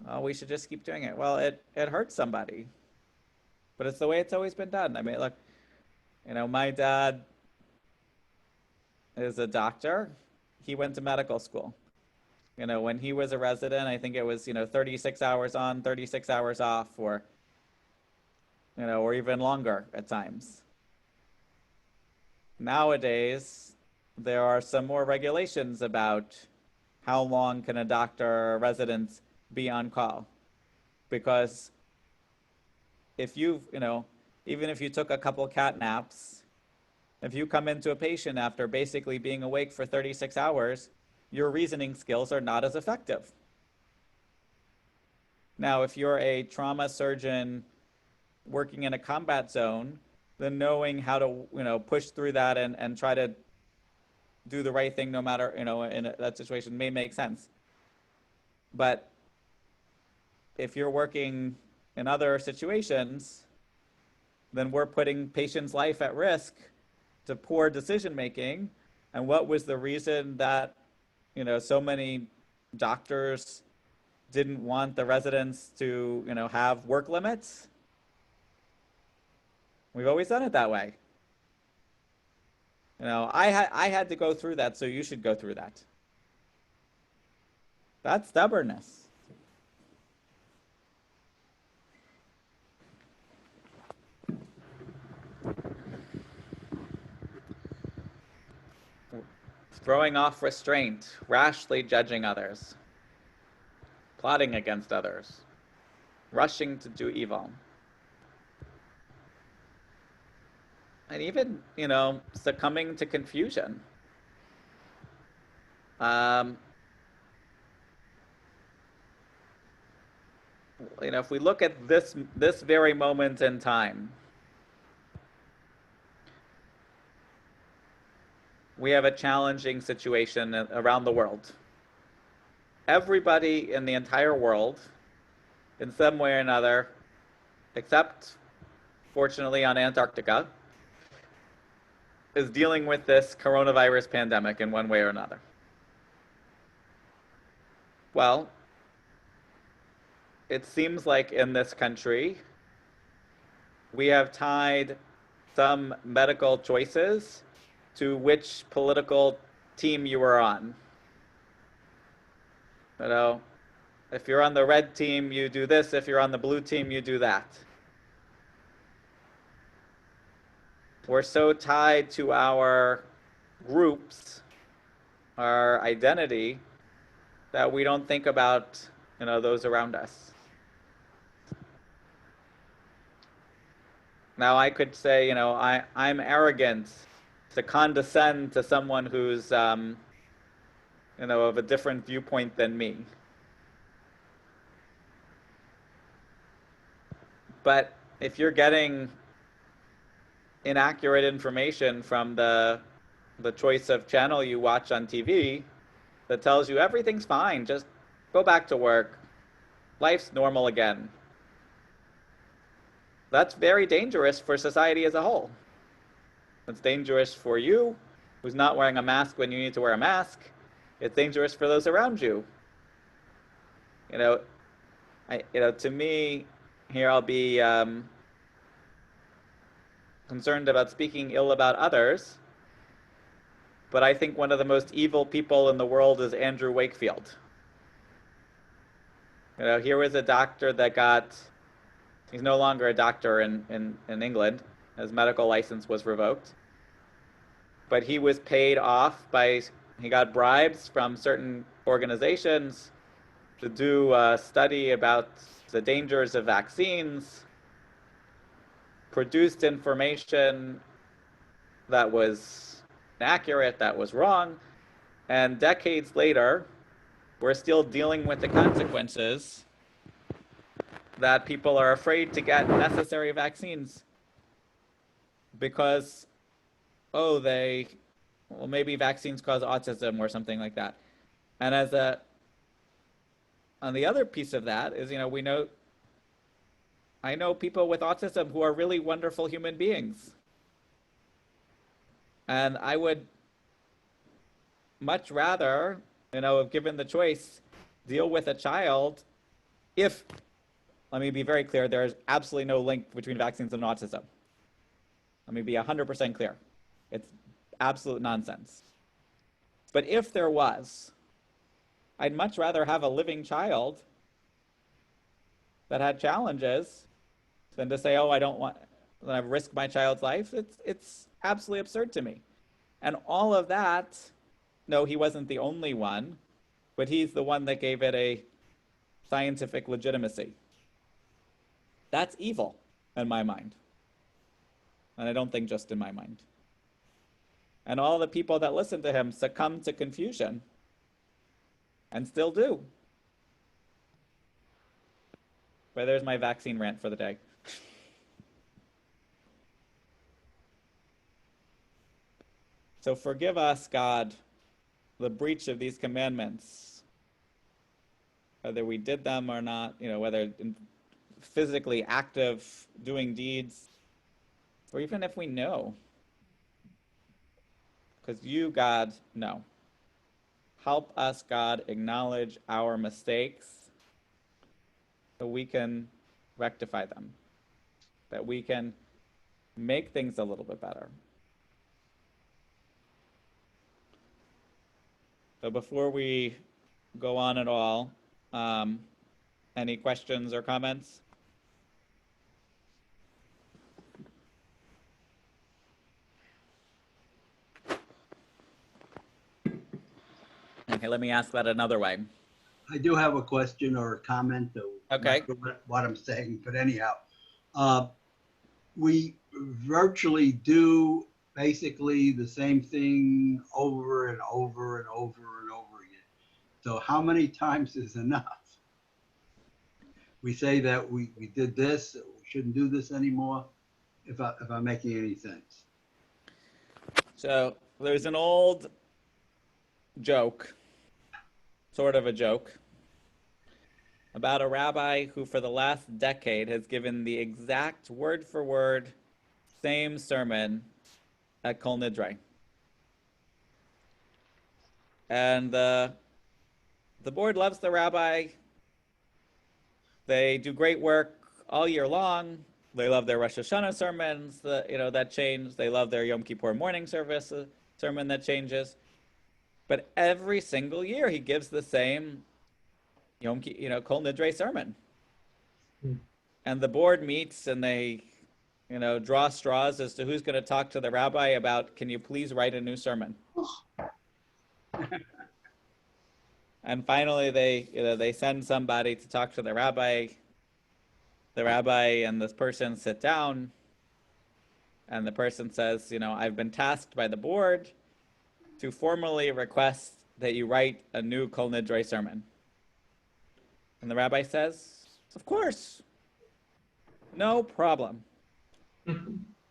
Oh, we should just keep doing it. Well, it hurts somebody, but it's the way it's always been done. I mean, look, my dad is a doctor. He went to medical school. When he was a resident, I think it was, 36 hours on, 36 hours off, or even longer at times. Nowadays, there are some more regulations about how long can a doctor or a resident be on call. Because if even if you took a couple cat naps, if you come into a patient after basically being awake for 36 hours, your reasoning skills are not as effective. Now, if you're a trauma surgeon working in a combat zone, then knowing how to, push through that and try to do the right thing no matter, in that situation may make sense. But if you're working in other situations, then we're putting patients' life at risk to poor decision making. And what was the reason that, so many doctors didn't want the residents to, have work limits? We've always done it that way. I had to go through that, so you should go through that. That's stubbornness. Throwing off restraint, rashly judging others, plotting against others, rushing to do evil. And even, succumbing to confusion. If we look at this very moment in time, we have a challenging situation around the world. Everybody in the entire world, in some way or another, except, fortunately, on Antarctica, is dealing with this coronavirus pandemic in one way or another. Well, it seems like in this country, we have tied some medical choices to which political team you were on. You know, if you're on the red team, you do this. If you're on the blue team, you do that. We're so tied to our groups, our identity, that we don't think about, those around us. Now I could say, I'm arrogant to condescend to someone who's, of a different viewpoint than me. But if you're getting inaccurate information from the choice of channel you watch on TV that tells you everything's fine, just go back to work, life's normal again, that's very dangerous for society as a whole. It's dangerous for you, who's not wearing a mask when you need to wear a mask. It's dangerous for those around you. To me, here I'll be concerned about speaking ill about others, but I think one of the most evil people in the world is Andrew Wakefield. Here was a doctor that he's no longer a doctor in England. His medical license was revoked. But he was paid off he got bribes from certain organizations to do a study about the dangers of vaccines, produced information that was inaccurate, that was wrong, and decades later, we're still dealing with the consequences that people are afraid to get necessary vaccines because, maybe vaccines cause autism or something like that. And on the other piece of that is, I know people with autism who are really wonderful human beings. And I would much rather, if given the choice, deal with a child if, let me be very clear, there is absolutely no link between vaccines and autism. Let me be 100% clear. It's absolute nonsense. But if there was, I'd much rather have a living child that had challenges than to say, I don't want to risk my child's life. It's absolutely absurd to me. And all of that, no, he wasn't the only one, but he's the one that gave it a scientific legitimacy. That's evil in my mind. And I don't think just in my mind. And all the people that listen to him succumb to confusion and still do. But there's my vaccine rant for the day. So forgive us, God, the breach of these commandments, whether we did them or not, whether physically active doing deeds, or even if we know. Because you, God, know. Help us, God, acknowledge our mistakes so we can rectify them, that we can make things a little bit better. So before we go on at all, any questions or comments? Okay, let me ask that another way. I do have a question or a comment. Okay. What I'm saying, but anyhow, we virtually do basically the same thing over and over and over and over again. So how many times is enough? We say that we did this, we shouldn't do this anymore, if I'm making any sense. So there's an old joke, sort of a joke, about a rabbi who for the last decade has given the exact word for word same sermon at Kol Nidre. And the board loves the rabbi. They do great work all year long. They love their Rosh Hashanah sermons, that change. They love their Yom Kippur morning service sermon that changes. But every single year he gives the same Kol Nidre sermon. And the board meets and they, draw straws as to who's going to talk to the rabbi about, can you please write a new sermon? And finally they send somebody to talk to the rabbi. The rabbi and this person sit down, and the person says, I've been tasked by the board to formally request that you write a new Kol Nidre sermon. And the rabbi says, of course, no problem.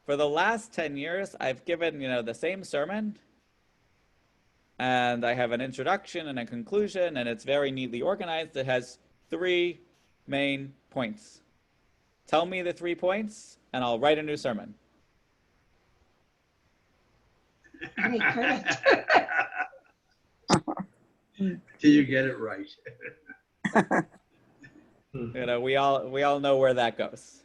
For the last 10 years, I've given, the same sermon, and I have an introduction and a conclusion, and it's very neatly organized. It has 3 main points. Tell me the 3 points, and I'll write a new sermon. Till you get it right. We all know where that goes.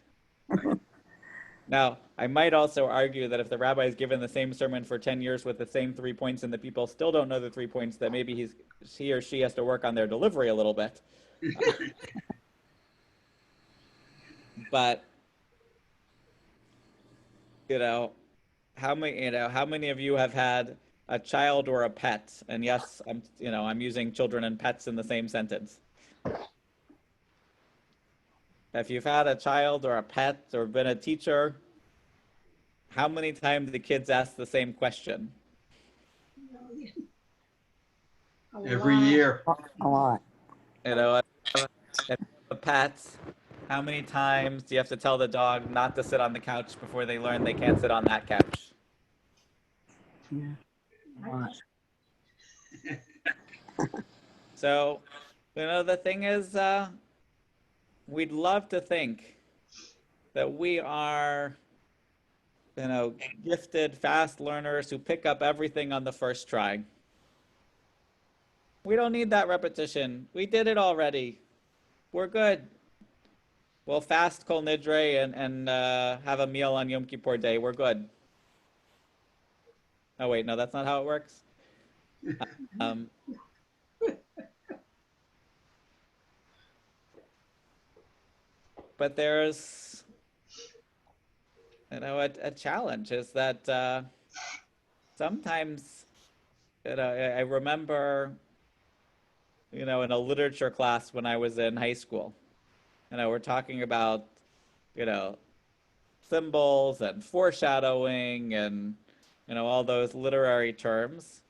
Now, I might also argue that if the rabbi is given the same sermon for 10 years with the same 3 points and the people still don't know the 3 points, that maybe he or she has to work on their delivery a little bit. But how many of you have had a child or a pet? And yes, I'm using children and pets in the same sentence. If you've had a child or a pet or been a teacher, how many times the kids ask the same question? Every year. A lot. The pets, how many times do you have to tell the dog not to sit on the couch before they learn they can't sit on that couch? Yeah. A lot. So, the thing is, we'd love to think that we are, gifted, fast learners who pick up everything on the first try. We don't need that repetition. We did it already. We're good. We'll fast Kol Nidre and have a meal on Yom Kippur Day. We're good. Oh, wait, no, that's not how it works. But there's, a challenge is that sometimes, I remember, in a literature class when I was in high school, we're talking about, symbols and foreshadowing and, all those literary terms.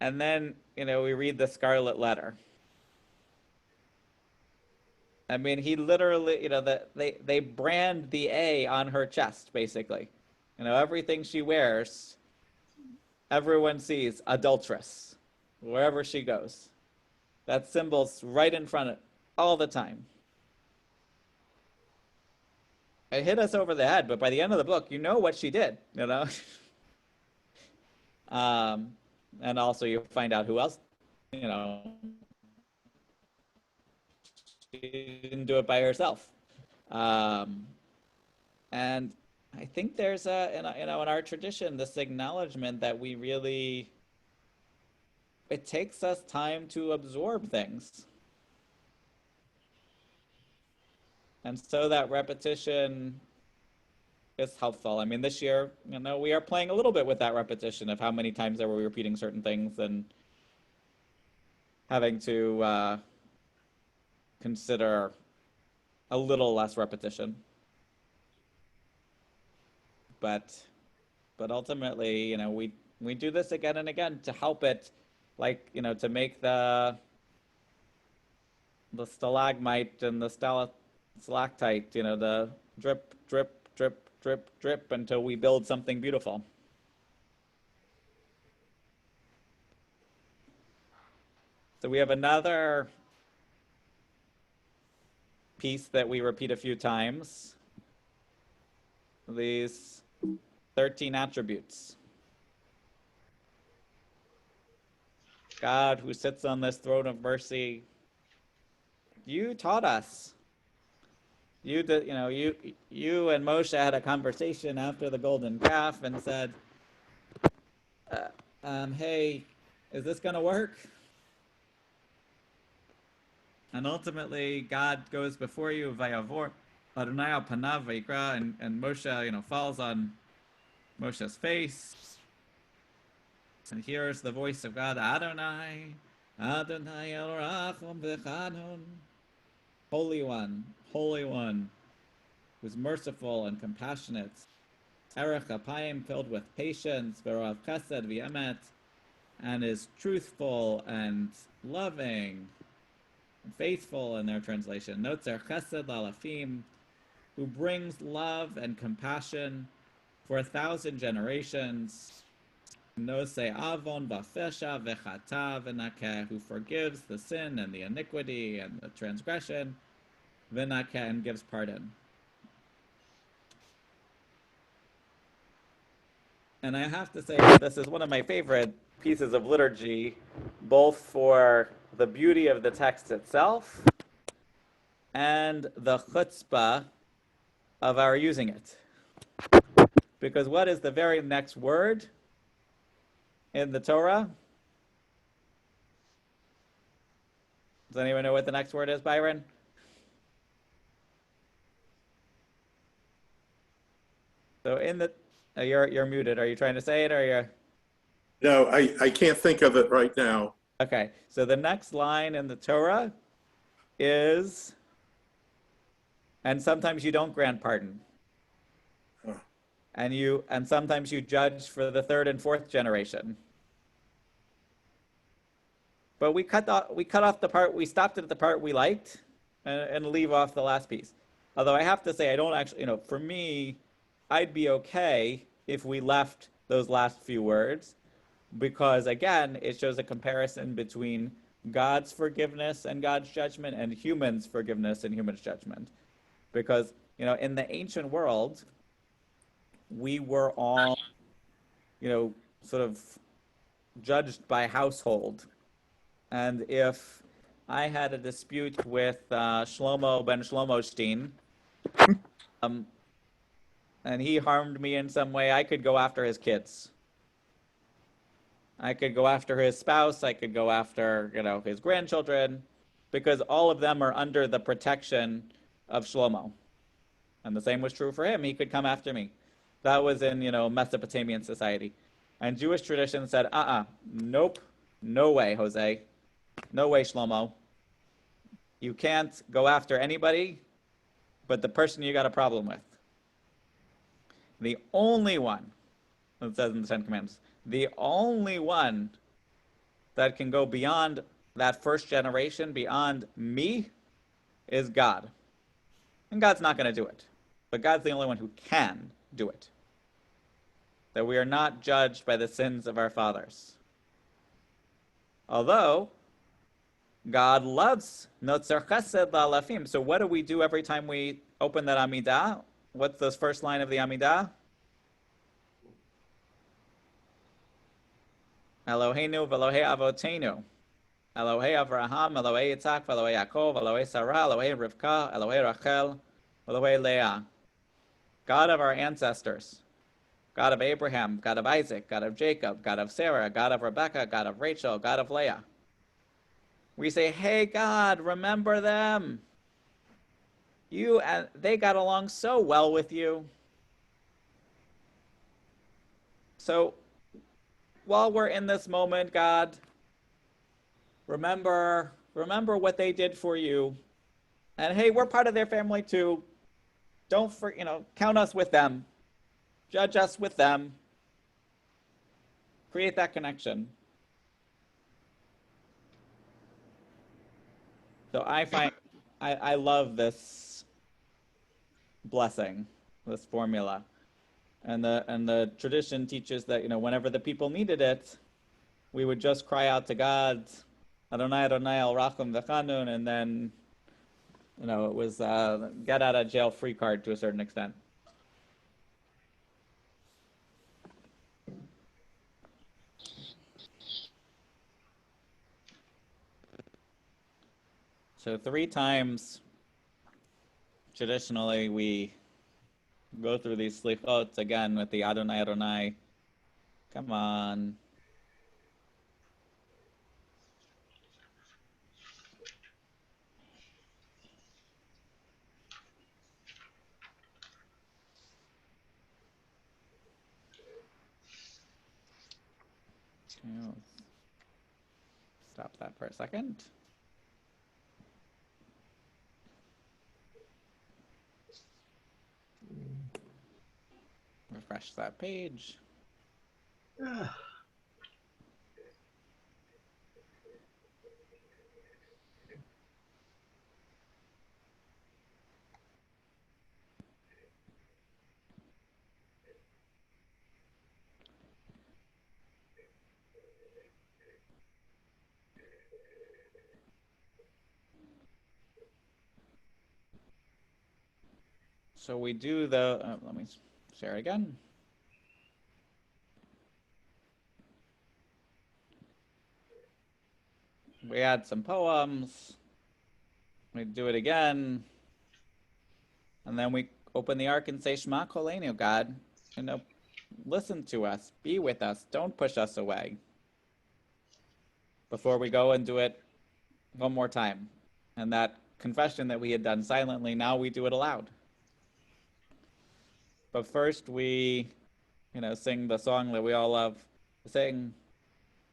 And then, we read the Scarlet Letter. I mean, he literally, they brand the A on her chest, basically. Everything she wears, everyone sees adulteress, wherever she goes. That symbol's right in front of it all the time. It hit us over the head, but by the end of the book, you know what she did, and also you find out who else, she didn't do it by herself. And I think there's in our tradition, this acknowledgement that it takes us time to absorb things. And so that repetition is helpful. I mean, this year, we are playing a little bit with that repetition of how many times are we repeating certain things and having to consider a little less repetition. But ultimately, we do this again and again to help it, like, to make the stalagmite and the stalactite, the drip, drip, drip, drip, drip until we build something beautiful. So we have another piece that we repeat a few times. These 13 attributes. God, who sits on this throne of mercy, you taught us you and Moshe had a conversation after the golden calf and said, hey, is this going to work? And ultimately, God goes before you, Vayavor, Adonai al panav vayikra, and Moshe, falls on Moshe's face and hears the voice of God, Adonai, Adonai el rachum v'chanun, Holy One, who's merciful and compassionate, Erech apayim, filled with patience, v'roav chesed v'emet, and is truthful and loving and faithful in their translation. Notzer chesed lalafim, who brings love and compassion for 1,000 generations. Nose avon bafesha v'chata v'nakeh, who forgives the sin and the iniquity and the transgression, v'nakeh, and gives pardon. And I have to say that this is one of my favorite pieces of liturgy, both for the beauty of the text itself and the chutzpah of our using it. Because what is the very next word in the Torah? Does anyone know what the next word is, Byron? So you're muted. Are you trying to say it, or you're? No, I can't think of it right now. Okay. So the next line in the Torah is, and sometimes you don't grant pardon. Huh. And sometimes you judge for the third and fourth generation. But we cut off the part, we stopped at the part we liked and leave off the last piece. Although I have to say, I don't actually, for me, I'd be okay if we left those last few words, because again, it shows a comparison between God's forgiveness and God's judgment and humans' forgiveness and humans' judgment. Because, in the ancient world, we were all, sort of judged by household. And if I had a dispute with Shlomo ben Shlomo Steen, and he harmed me in some way, I could go after his kids. I could go after his spouse. I could go after, his grandchildren, because all of them are under the protection of Shlomo. And the same was true for him. He could come after me. That was in, Mesopotamian society. And Jewish tradition said, nope, no way, Jose. No way, Shlomo. You can't go after anybody but the person you got a problem with. The only one, it says in the Ten Commandments, the only one that can go beyond that first generation, beyond me, is God. And God's not going to do it. But God's the only one who can do it. That we are not judged by the sins of our fathers. Although, God loves Notzer Chesed La'alafim. So what do we do every time we open that Amidah? What's the first line of the Amidah? Eloheinu v'Elohei Avotenu. Elohei Avraham, Elohei Yitzhak, Elohei Yaakov, Elohei Sarah, Elohei Rivka, Elohei Rachel, Elohei Leah. God of our ancestors. God of Abraham, God of Isaac, God of Jacob, God of Sarah, God of Rebekah, God of Rachel, God of Leah. We say, hey, God, remember them. You and they got along so well with you. So while we're in this moment, God, remember what they did for you. And hey, we're part of their family too. Don't count us with them. Judge us with them. Create that connection. So I love this blessing, this formula. And the tradition teaches that, whenever the people needed it, we would just cry out to God, Adonai, Adonai, El Rachum V'Chanun, and then, it was get out of jail free card to a certain extent. So 3 times traditionally we go through these slichot again with the Adonai Adonai. Come on. Stop that for a second. Refresh that page. So we do the, let me share again. We add some poems. We do it again. And then we open the ark and say, Shema Kolenu, God, listen to us, be with us, don't push us away. Before we go and do it one more time. And that confession that we had done silently, now we do it aloud. But first we, sing the song that we all love. Sing,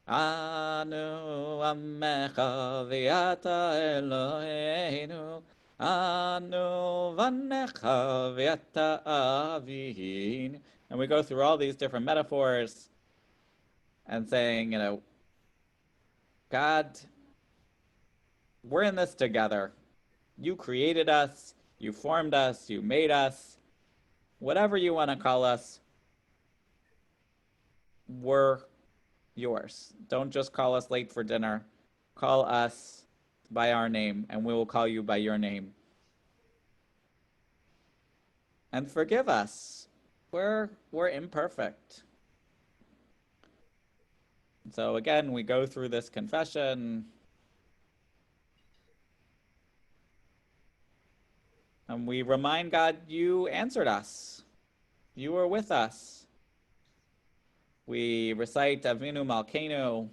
Anu Amecha V'Ata Eloheinu, Anu Vanecha V'Ata Avin. And we go through all these different metaphors and saying, God, we're in this together. You created us, you formed us, you made us. Whatever you want to call us, we're yours. Don't just call us late for dinner. Call us by our name, and we will call you by your name. And forgive us. We're imperfect. So again, we go through this confession. And we remind God, you answered us. You were with us. We recite Avinu Malkeinu,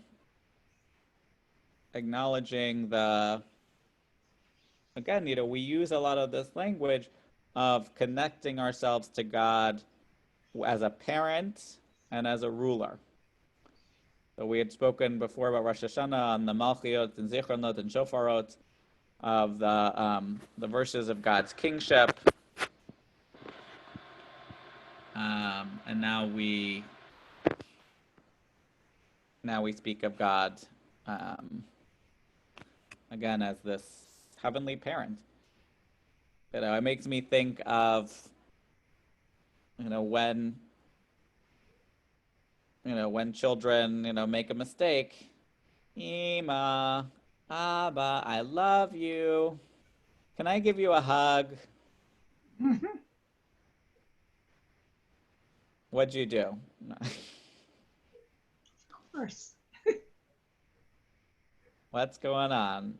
acknowledging again, we use a lot of this language of connecting ourselves to God as a parent and as a ruler. So we had spoken before about Rosh Hashanah on the Malchiot and Zichronot and Shofarot of the verses of God's kingship. And now we speak of God again as this heavenly parent. It makes me think of when children make a mistake. Ima, Abba, I love you. Can I give you a hug? What'd you do? Of course. What's going on?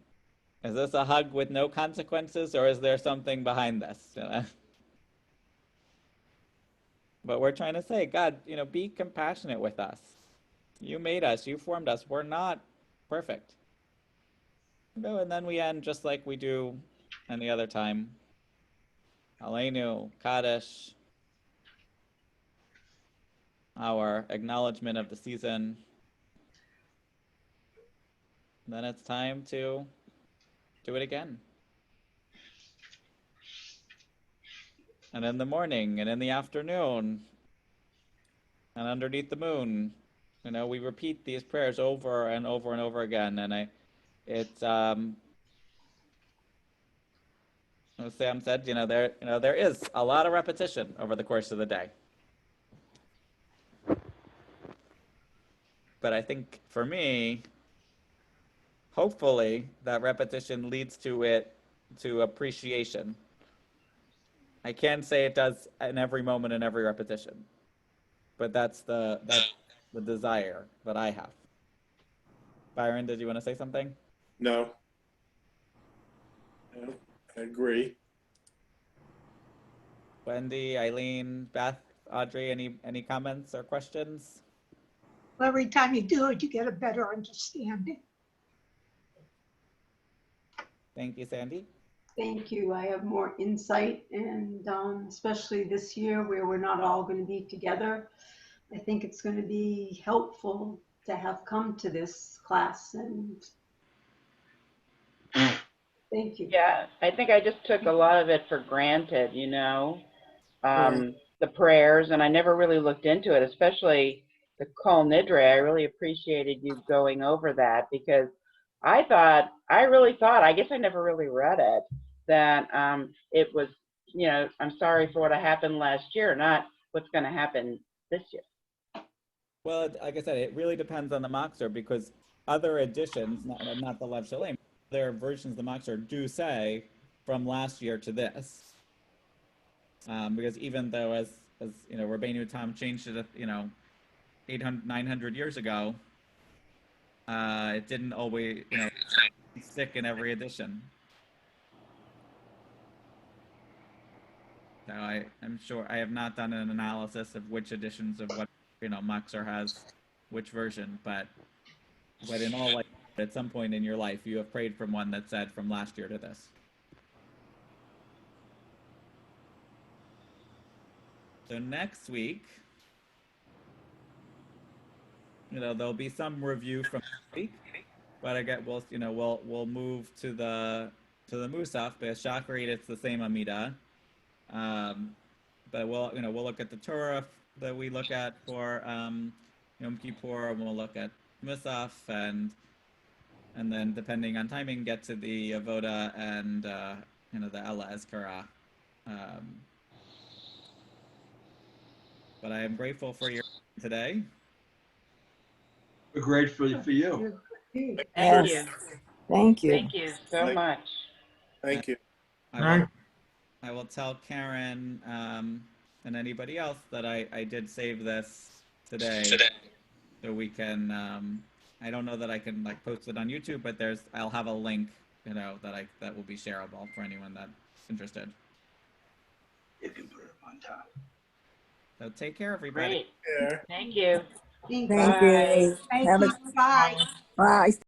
Is this a hug with no consequences, or is there something behind this? But we're trying to say, God, be compassionate with us. You made us, you formed us. We're not perfect. And then we end just like we do any other time. Aleinu, Kaddish, our acknowledgement of the season. Then it's time to do it again. And in the morning and in the afternoon and underneath the moon, we repeat these prayers over and over and over again. And as Sam said, there is a lot of repetition over the course of the day. But I think for me, hopefully that repetition leads to appreciation. I can't say it does in every moment and every repetition, but that's the desire that I have. Byron, did you want to say something? No. I agree. Wendy, Eileen, Beth, Audrey, any comments or questions? Well, every time you do it, you get a better understanding. Thank you, Sandy. Thank you. I have more insight, and especially this year where we're not all going to be together, I think it's going to be helpful to have come to this class, and thank you. Yeah, I think I just took a lot of it for granted, the prayers, and I never really looked into it, especially the Kol Nidre. I really appreciated you going over that, because I really thought, I guess I never really read it, that it was, I'm sorry for what happened last year, not what's going to happen this year. Well, like I said, it really depends on the Machzor, because other editions, not the Lev Shalem, other versions of the Machzor do say from last year to this. Because even though, as Rabbeinu Tam changed it, 800, 900 years ago, it didn't always, stick in every edition. So I'm sure I have not done an analysis of which editions of what Machzor has which version, but in all likelihood, at some point in your life, you have prayed from one that said from last year to this. So next week, there'll be some review from this week, but I get we'll move to the Musaf, because Shachrit it's the same Amida, but we'll look at the Torah that we look at for Yom Kippur, and we'll look at Musaf, and then depending on timing, get to the Avoda and the Ella Ezkara. But I am grateful for your today. We're grateful for you. Thank Yes. you. Thank you. Thank you so much. Thank you. I will tell Karen and anybody else that I did save this today, so we can. I don't know that I can post it on YouTube, but I'll have a link, that will be shareable for anyone that's interested. You can put it on top. So take care, everybody. Great. Yeah. Thank you. Thank Thank Bye. you. Thank Have you. a Bye. bye.